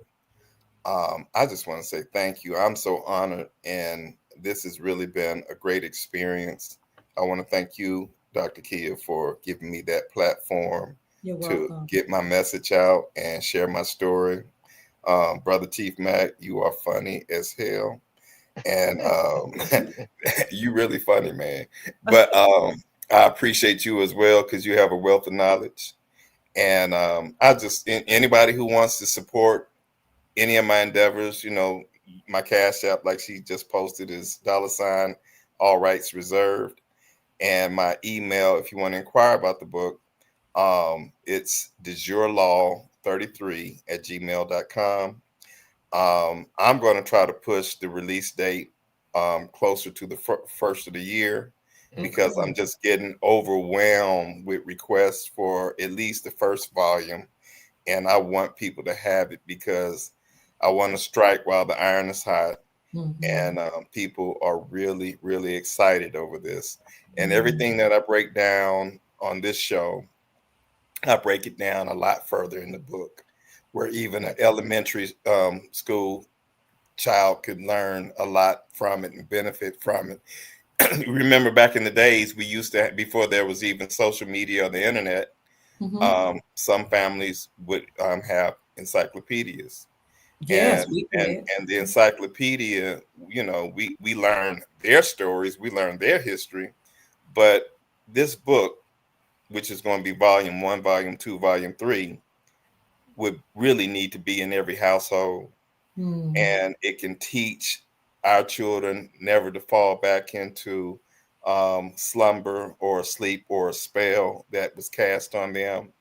I just want to say thank you. I'm so honored, and this has really been a great experience. I want to thank you, Dr. Kia, for giving me that platform You're to welcome. get my message out and share my story. Brother Chief Mac, you are funny as hell. And you really funny, man. But I appreciate you as well because you have a wealth of knowledge. And anybody who wants to support any of my endeavors, my cash app, like she just posted, is $ all rights reserved. And my email, if you want to inquire about the book, it's dejurelaw33@gmail.com. I'm going to try to push the release date closer to the first of the year because Okay. I'm just getting overwhelmed with requests for at least the first volume. And I want people to have it because I want to strike while the iron is hot. Mm-hmm. And people are really, really excited over this. And Mm-hmm. everything that I break down on this show, I break it down a lot further in the book, where even an elementary school child could learn a lot from it and benefit from it. Remember back in the days, we used to, before there was even social media or the internet, Mm-hmm. some families would have encyclopedias. Yes, And, we and did. and the encyclopedia, we learn their stories, we learn their history. But this book, which is going to be volume 1, volume 2, volume 3, would really need to be in every household. Mm. And it can teach our children never to fall back into slumber or sleep or a spell that was cast on them.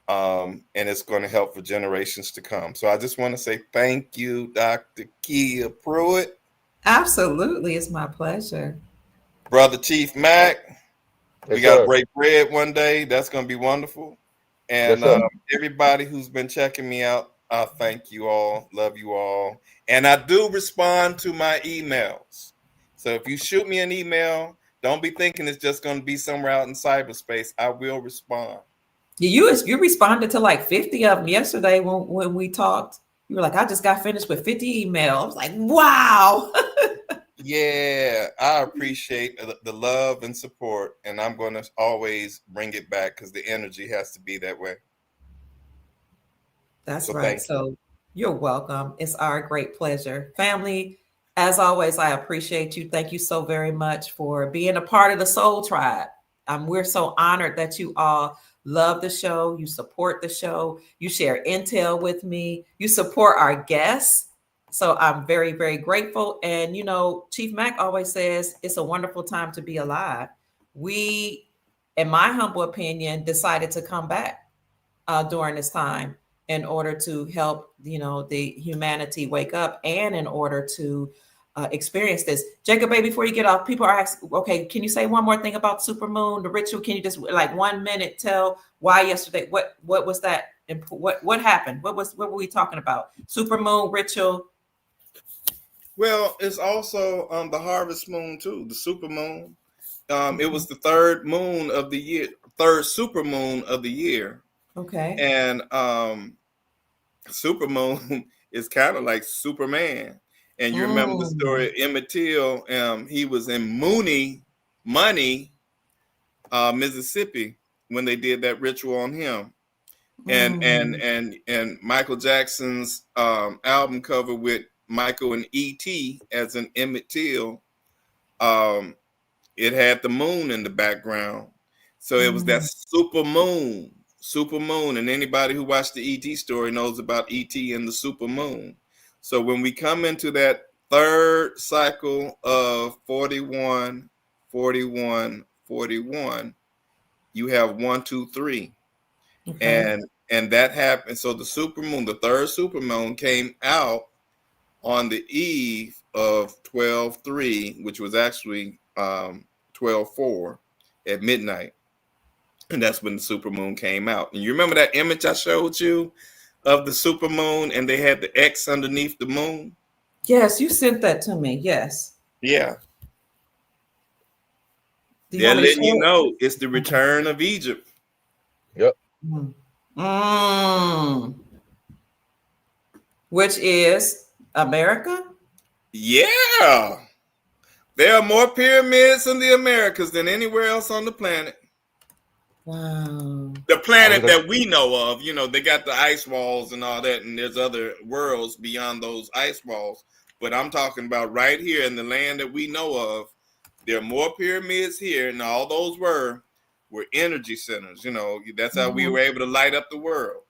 And it's going to help for generations to come. So I just want to say thank you, Dr. Kia Pruitt, Absolutely. It's my pleasure. Brother Chief Mac. We Yes, got to sir. break bread one day. That's going to be wonderful. Yes, And sir. everybody who's been checking me out, I thank you all. Love you all. And I do respond to my emails. So if you shoot me an email, don't be thinking it's just going to be somewhere out in cyberspace. I will respond. You responded to like 50 of them yesterday when we talked. You were like, I just got finished with 50 emails. I was like, wow. Yeah, I appreciate the love and support. And I'm going to always bring it back because the energy has to be that way. That's So right. thank you. So you're welcome. It's our great pleasure. Family, as always, I appreciate you. Thank you so very much for being a part of the Soul Tribe. We're so honored that you all love the show. You support the show. You share intel with me. You support our guests. So I'm very, very grateful. And, Chief Mac always says it's a wonderful time to be alive. We, in my humble opinion, decided to come back during this time in order to help the humanity wake up and in order to experience this. Jacob, baby, before you get off, people are asking, okay, can you say one more thing about supermoon, the ritual? Can you just like 1 minute tell why yesterday, what was that, and what happened, what were we talking about? Supermoon ritual. Well, it's also the harvest moon too, the super moon. It Mhm. was the third moon of the year, third super moon of the year, Okay. and super moon is kind of like Superman. And you remember the story Mm. of Emmett Till? He was in Money, Mississippi, when they did that ritual on him. Mm. And Michael Jackson's album cover with Michael and E.T. as an Emmett Till. Um, it had the moon in the background. So it was that Mm. super moon. And anybody who watched the ET story knows about ET and the super moon. So when we come into that third cycle of 41, 41, 41, you have 1, 2, 3. Okay. And that happened. So the super moon, the third super moon came out on the eve of 12/3, which was actually 12/4 at midnight. And that's when the supermoon came out. And you remember that image I showed you of the supermoon and they had the X underneath the moon? Yes, you sent that to me. Yes. Yeah. Do you They're want me to letting you show know it's the it? Okay. return of Egypt. Yep. Mm. Mm. Which is America? Yeah. There are more pyramids in the Americas than anywhere else on the planet. Wow. The Are we planet gonna? that we know of, they got the ice walls and all that, and there's other worlds beyond those ice walls. But I'm talking about right here in the land that we know of. There are more pyramids here, and all those were energy centers. That's how we Mhm. were able to light up the world.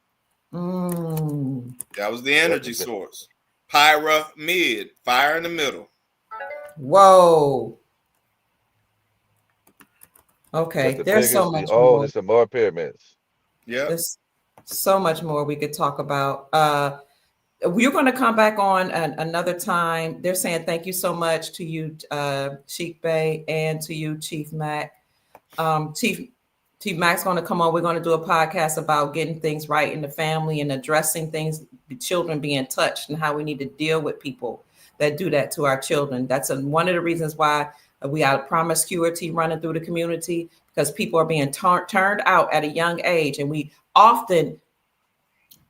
Mm. That was the That's energy the source. Pyramid, fire in the middle. Whoa. that's Okay. the There's so biggest, the much more. oldest, and more pyramids. Yep. There's so much more we could talk about. We're going to come back on another time. They're saying thank you so much to you, Sheik Bay, and to you, Chief Mac. Chief Mac's going to come on. We're going to do a podcast about getting things right in the family and addressing things, children being touched, and how we need to deal with people that do that to our children. That's one of the reasons why we have promiscuity running through the community, because people are being turned out at a young age, and we often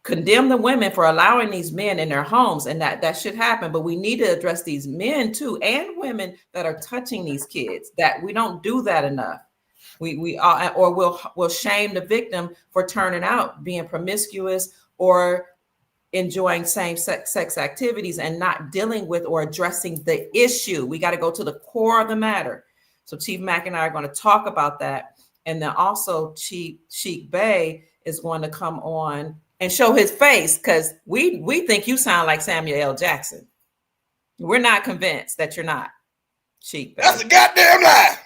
condemn the women for allowing these men in their homes, and that should happen, but we need to address these men too, and women that are touching these kids. That we don't do that enough. We or we'll shame the victim for turning out, being promiscuous, or enjoying same sex activities, and not dealing with or addressing the issue. We got to go to the core of the matter. So Chief Mack and I are going to talk about that, and then also Chief Sheik Bay is going to come on and show his face, because we think you sound like Samuel L. Jackson. We're not convinced that you're not, Sheik Bay. That's a goddamn lie.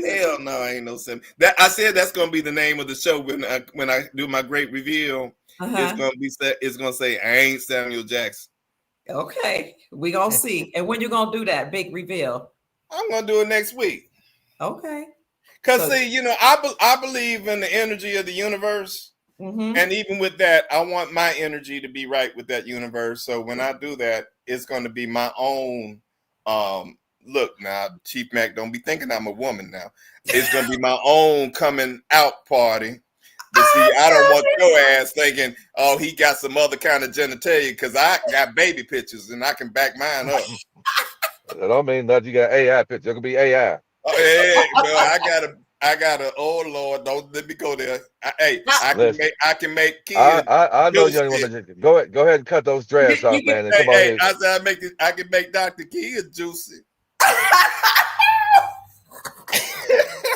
Hell no, I ain't no Sam. That I said that's gonna be the name of the show when I do my great reveal. It's gonna say I ain't Samuel Jackson. Okay, we gonna see. And when you gonna do that big reveal? I'm gonna do it next week. Okay. Cause So, see, I believe in the energy of the universe, and even with that, I want my energy to be right with that universe. So when I do that, it's gonna be my own. Look now, Chief Mac, don't be thinking I'm a woman now. It's gonna be my own coming out party. But see, I don't want your ass thinking, oh, he got some other kind of genitalia, because I got baby pictures and I can back mine up. That don't mean that you got AI picture. It could be AI. Oh, hey, bro, I got a. Oh Lord, don't let me go there. Listen, I can make kids. I know you don't want to go ahead and cut those dreads off, get, man, and come on here. I said I can make Dr. Kids juicy.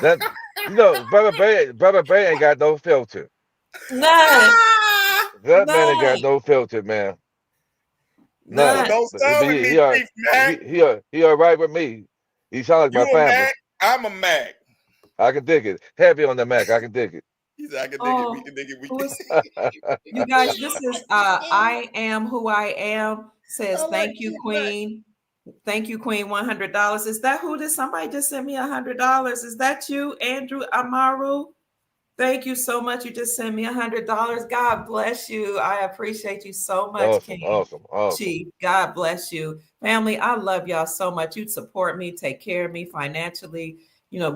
That Brother Bay ain't got no filter. none, That man ain't got none, no filter, man. No, None. none. don't But start with me, Chief Mac. he all right with me. He sound like You my a family. Mac? I'm a Mac. I can dig it. Heavy on the Mac. I can dig it. He said I can dig it. We Oh, can dig it. We who can. is you guys? This is I am who I am. Says I like thank you, Chief Mac. Queen. Thank you, Queen. $100. Is that who? Did somebody just send me $100? Is that you, Andrew Amaru? Thank you so much. You just sent me $100. God bless you. I appreciate you so much, Awesome, King. awesome, awesome. Chief, God bless you. Family, I love y'all so much. You support me, take care of me financially,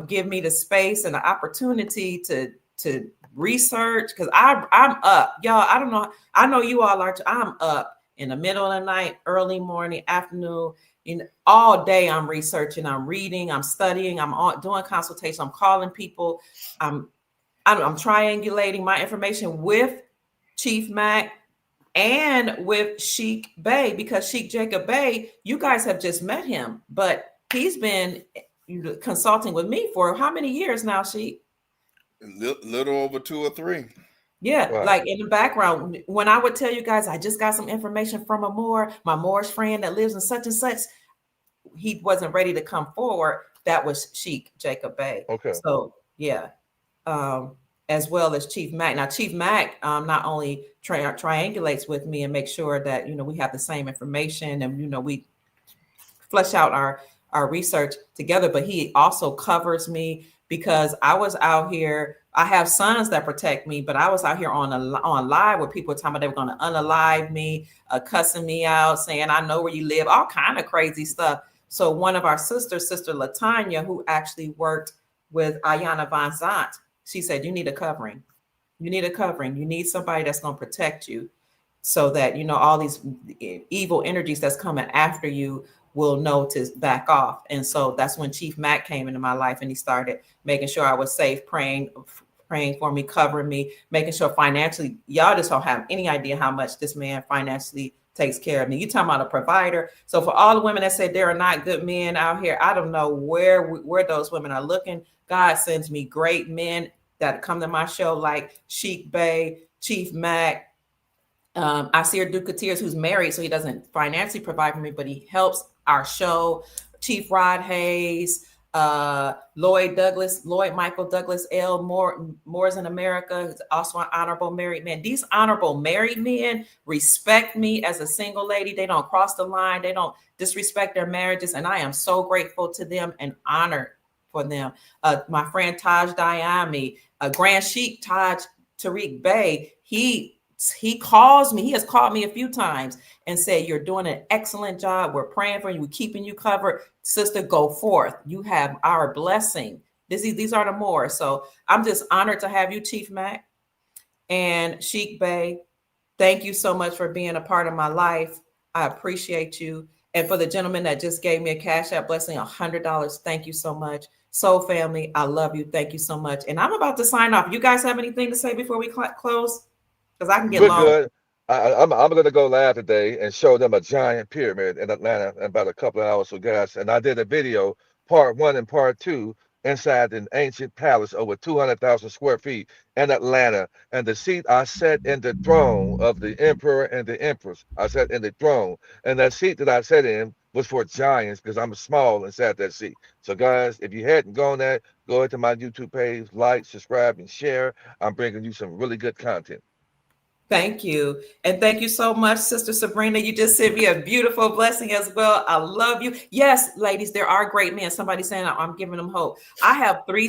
give me the space and the opportunity to research, because I'm up. Y'all, I don't know. I know you all are too. I'm up in the middle of the night, early morning, afternoon, all day. I'm researching, I'm reading, I'm studying, doing consultation, I'm calling people. I'm triangulating my information with Chief Mac and with Sheik Bay, because Sheik Jacob Bay, you guys have just met him, but he's been consulting with me for how many years now, Sheik? Little over 2 or 3. Yeah, Wow. like in the background, when I would tell you guys, I just got some information from my Moorish friend that lives in such and such, he wasn't ready to come forward. That was Sheik Jacob Bay. Okay. So yeah. As well as Chief Mac. Now, Chief Mac not only triangulates with me and make sure that we have the same information, and we flesh out our research together, but he also covers me, because I was out here. I have sons that protect me, but I was out here on live where people were talking about they were going to unalive me, cussing me out, saying I know where you live, all kind of crazy stuff. So one of our Sister Latanya, who actually worked with Ayana Van Zant, she said, you need a covering. You need a covering. You need somebody that's going to protect you. so that all these evil energies that's coming after you will know to back off. And so that's when Chief Mac came into my life, and he started making sure I was safe, praying for me, covering me, making sure financially. Y'all just don't have any idea how much this man financially takes care of me. You talking about a provider. So for all the women that say there are not good men out here, I don't know where those women are looking. God sends me great men that come to my show, like Sheik Bay, Chief Mac, Asir Dukateers, who's married, so he doesn't financially provide for me, but he helps our show. Chief Rod Hayes, Lloyd Michael Douglas, L. Moore's in America, who's also an honorable married man. These honorable married men respect me as a single lady. They don't cross the line. They don't disrespect their marriages, and I am so grateful to them and honored for them. My friend Taj Diami, Grand Sheik Taj Tariq Bey, he calls me. He has called me a few times and said, "You're doing an excellent job. We're praying for you. We're keeping you covered. Sister, go forth. You have our blessing." These are the more. So I'm just honored to have you, Chief Mac and Sheik Bay. Thank you so much for being a part of my life. I appreciate you. And for the gentleman that just gave me a Cash App blessing, $100, thank you so much. Soul family, I love you. Thank you so much. And I'm about to sign off. You guys have anything to say before we close? Because I can get We're long. good. I'm going to go live today and show them a giant pyramid in Atlanta in about a couple of hours for gas. And I did a video, part one and part two, inside an ancient palace over 200,000 square feet in Atlanta. And the seat I sat in the throne of the emperor and the empress. I sat in the throne. And that seat that I sat in was for giants because I'm small inside that seat. So, guys, if you hadn't gone there, go into my YouTube page, like, subscribe, and share. I'm bringing you some really good content. Thank you. And thank you so much, Sister Sabrina. You just sent me a beautiful blessing as well. I love you. Yes, ladies, there are great men. Somebody saying I'm giving them hope. I have three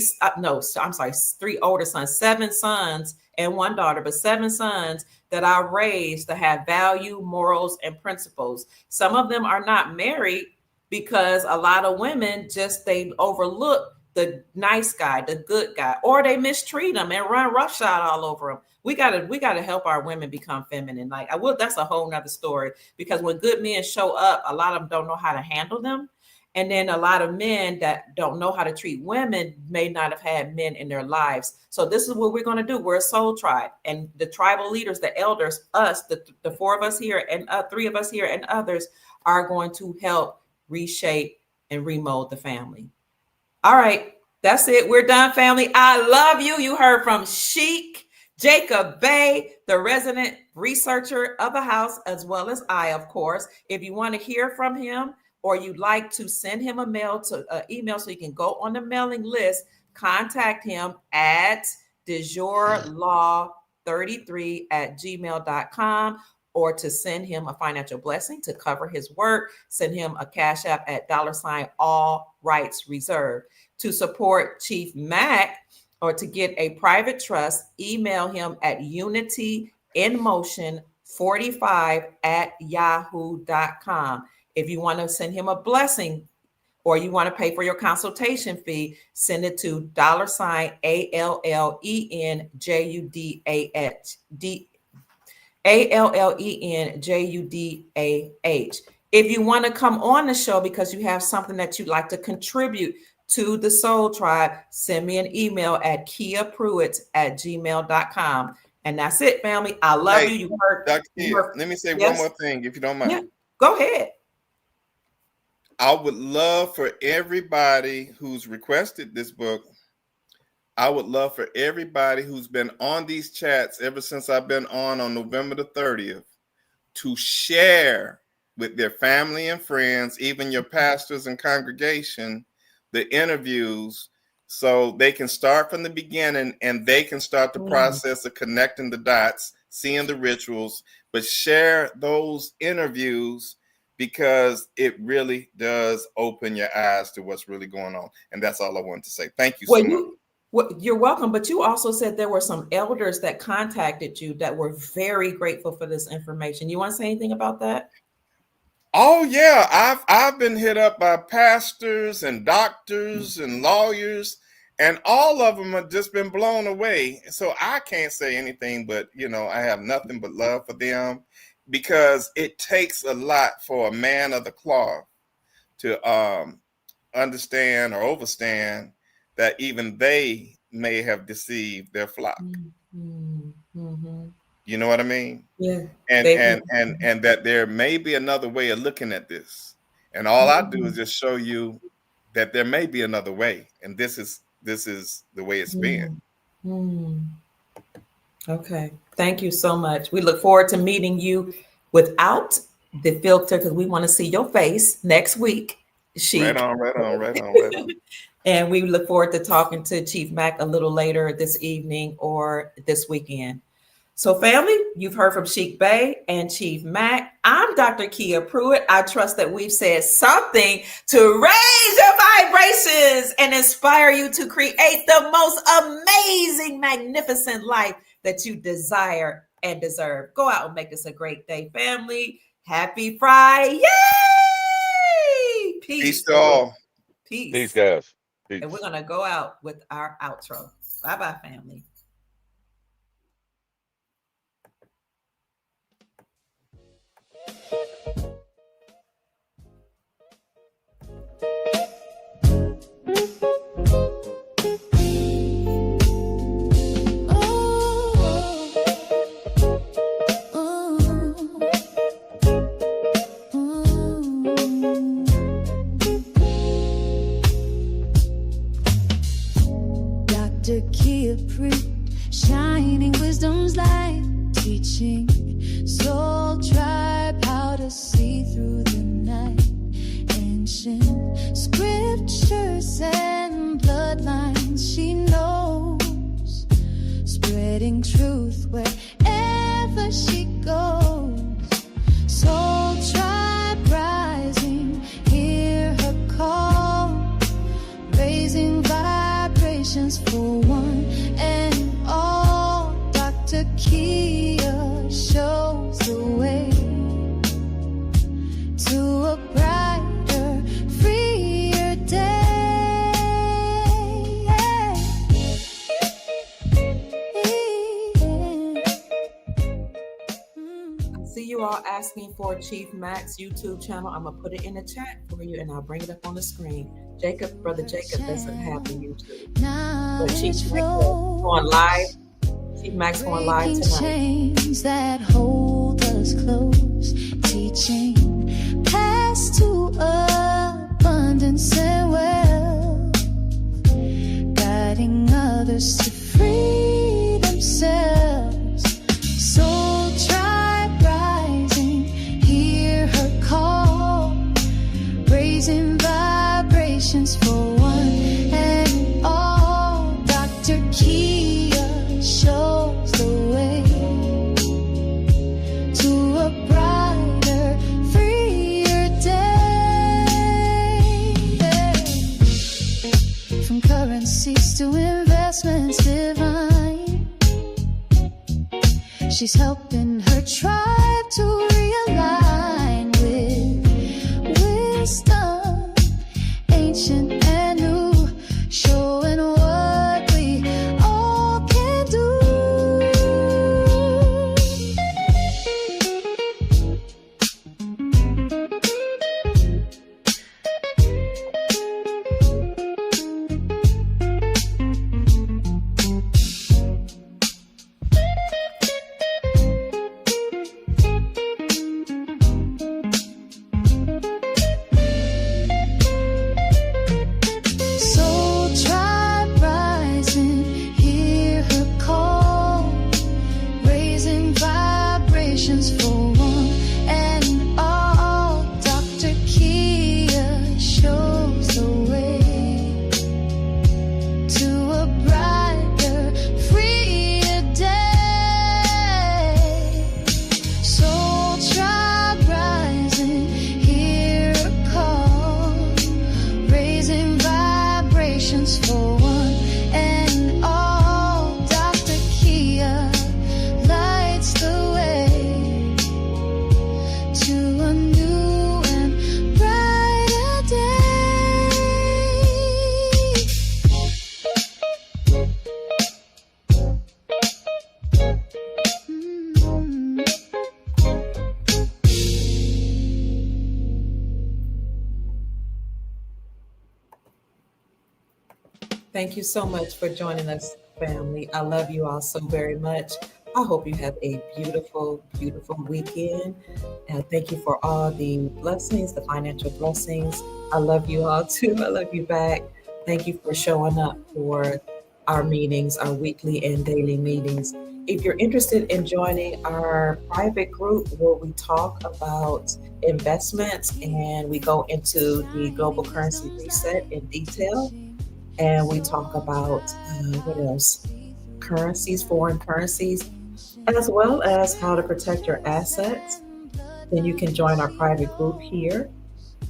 older sons, 7 sons and 1 daughter, but 7 sons that I raised to have value, morals, and principles. Some of them are not married because a lot of women they overlook the nice guy, the good guy, or they mistreat them and run roughshod all over them. We gotta help our women become feminine. Like I will, that's a whole nother story, because when good men show up, a lot of them don't know how to handle them. And then a lot of men that don't know how to treat women may not have had men in their lives. So this is what we're going to do. We're a soul tribe, and the tribal leaders, the elders, us, the 4 of us here and 3 of us here and others are going to help reshape and remold the family. All right, that's it. We're done, family. I love you. You heard from Sheik Jacob Bay, the resident researcher of the house, as well as I, of course. If you want to hear from him or you'd like to send him a email so you can go on the mailing list, contact him at dejourlaw33@gmail.com, or to send him a financial blessing to cover his work, send him a Cash App at $ all rights reserved. To support Chief Mac or to get a private trust, email him at unityinmotion45@yahoo.com. If you want to send him a blessing or you want to pay for your consultation fee, send it to $ALLENJUDAH. If you want to come on the show because you have something that you'd like to contribute to the Soul Tribe, send me an email at kiapruitt@gmail.com. And that's it, family. I love you. You heard. Dr. Let me say one more thing, if you don't mind. Yeah, go ahead. I would love for everybody who's requested this book, I would love for everybody who's been on these chats ever since I've been on November the 30th, to share with their family and friends, even your pastors and congregation, the interviews, so they can start from the beginning and they can start the process of connecting the dots, seeing the rituals, but share those interviews, because it really does open your eyes to what's really going on. And that's all I wanted to say. Thank you so much. You're welcome. But you also said there were some elders that contacted you that were very grateful for this information. You want to say anything about that? Oh yeah, I've been hit up by pastors and doctors and lawyers, And all of them have just been blown away. So I can't say anything but, I have nothing but love for them, because it takes a lot for a man of the cloth to understand or overstand that even they may have deceived their flock. Mm-hmm. You know what I mean? Yeah. And that there may be another way of looking at this. And all I do is just show you that there may be another way. And this is the way it's been. Okay. Thank you so much. We look forward to meeting you without the filter, because we want to see your face next week. Right on. And we look forward to talking to Chief Mac a little later this evening or this weekend. So family, you've heard from Sheik Bey and Chief Mac. I'm Dr. Kia Pruitt. I trust that we've said something to raise your vibrations and inspire you to create the most amazing, magnificent life that you desire and deserve. Go out and make this a great day, family. Happy Friday. Yay! Peace to all. Peace, guys. Peace. And we're going to go out with our outro. Bye-bye, family. Dr. Kia Pruitt, shining wisdom's light, teaching soul tribe how to see through the night. Ancient scriptures and bloodlines she knows, spreading truth wherever she goes. Soul tribe rising, hear her call, raising vibrations for one and all. Dr. Kia shows the way to a brighter, freer day. I see you all asking for Chief Mac's YouTube channel. I'm going to put it in the chat for you, and I'll bring it up on the screen. Brother Jacob doesn't have the YouTube. But Chief Mac's going live. Chief Mac's going live tonight. Chains that hold us close, teaching paths to abundance and wealth, guiding others to free themselves. Soul tribe rising, hear her call, raising vibrations for one and all. Dr. Kia shows the way to a brighter, freer day. From currencies to investments divine, she's helping her tribe to realign with wisdom, ancient and new, showing what we all can do. Soul tribe rising, hear her call, raising vibrations for one and all. Dr. Kia shows the way to a brighter, freer day. Soul tribe rising, hear her call, raising vibrations Thank you so much for joining us, family. I love you all so very much. I hope you have a beautiful, beautiful weekend. And thank you for all the blessings, the financial blessings. I love you all too. I love you back. Thank you for showing up for our meetings, our weekly and daily meetings. If you're interested in joining our private group where we talk about investments and we go into the global currency reset in detail, and we talk about what else? Currencies, foreign currencies, as well as how to protect your assets. Then you can join our private group here.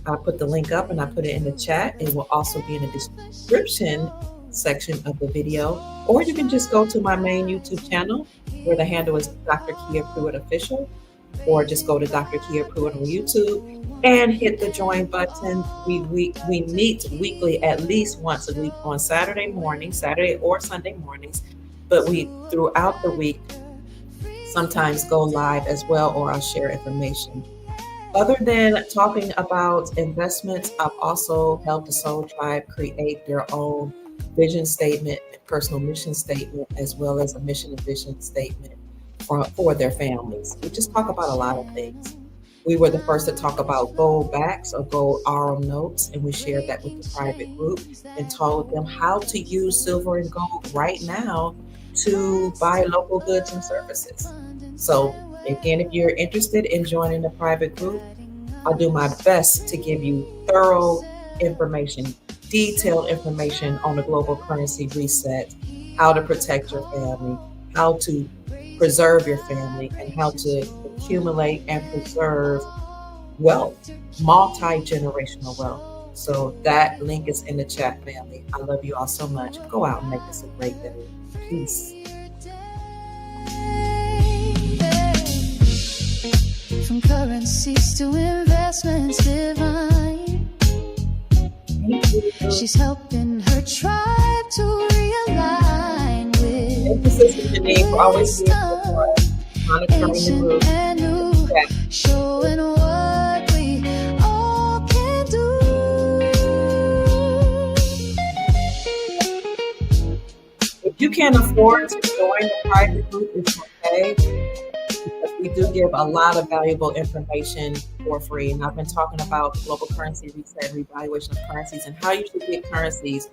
I put the link up and I put it in the chat. It will also be in the description section of the video, or you can just go to my main YouTube channel where the handle is Dr. Kia Pruitt Official, or just go to Dr. Kia Pruitt on YouTube and hit the join button. We meet weekly, at least once a week on Saturday mornings, Saturday or Sunday mornings, but we throughout the week sometimes go live as well, or I'll share information. Other than talking about investments, I've also helped the Soul Tribe create their own vision statement, personal mission statement, as well as a mission and vision statement for their families. We just talk about a lot of things. We were the first to talk about gold backs or gold RM notes, and we shared that with the private group and told them how to use silver and gold right now to buy local goods and services. So, again, if you're interested in joining the private group, I'll do my best to give you thorough information, detailed information on the global currency reset, how to protect your family, how to preserve your family, and how to accumulate and preserve wealth, multi generational wealth. So that link is in the chat, family. I love you all so much. Go out and make this a great day. Peace. From currencies to investments divine, she's helping her tribe to realign Thank you, Sister Janine, for always being here wisdom, for us, monitoring the ancient group. and new, Yeah. showing what we all can do. If you can't afford to join the private group, it's okay, because we do give a lot of valuable information for free. And I've been talking about global currency reset, revaluation of currencies, and how you should get currencies,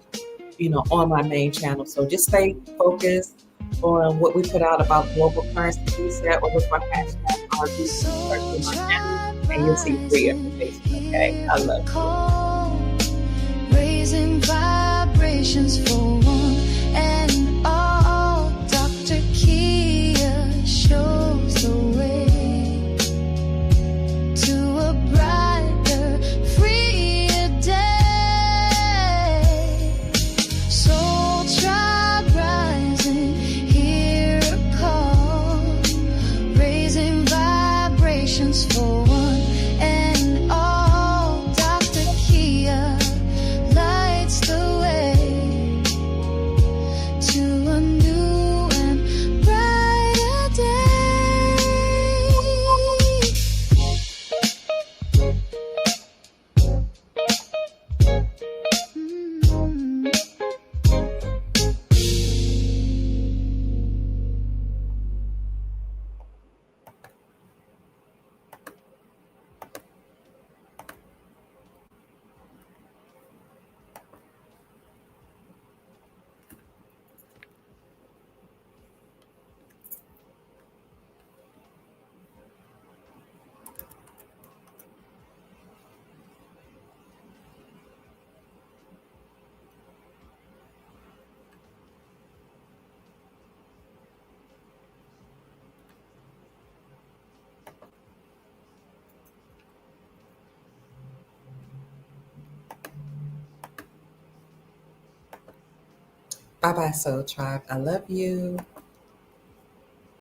on my main channel. So just stay focused on what we put out about global currency reset, or look my hashtag RG search in my channel, and you'll see free information. Okay, I love you. Raising vibrations for one and all. Dr. Kia shows the way to a brighter, freer day. Soul Tribe rising, hear a call, raising vibrations for one and all. Dr. Kia lights the way to a new and brighter day. Bye bye, Soul Tribe. I love you.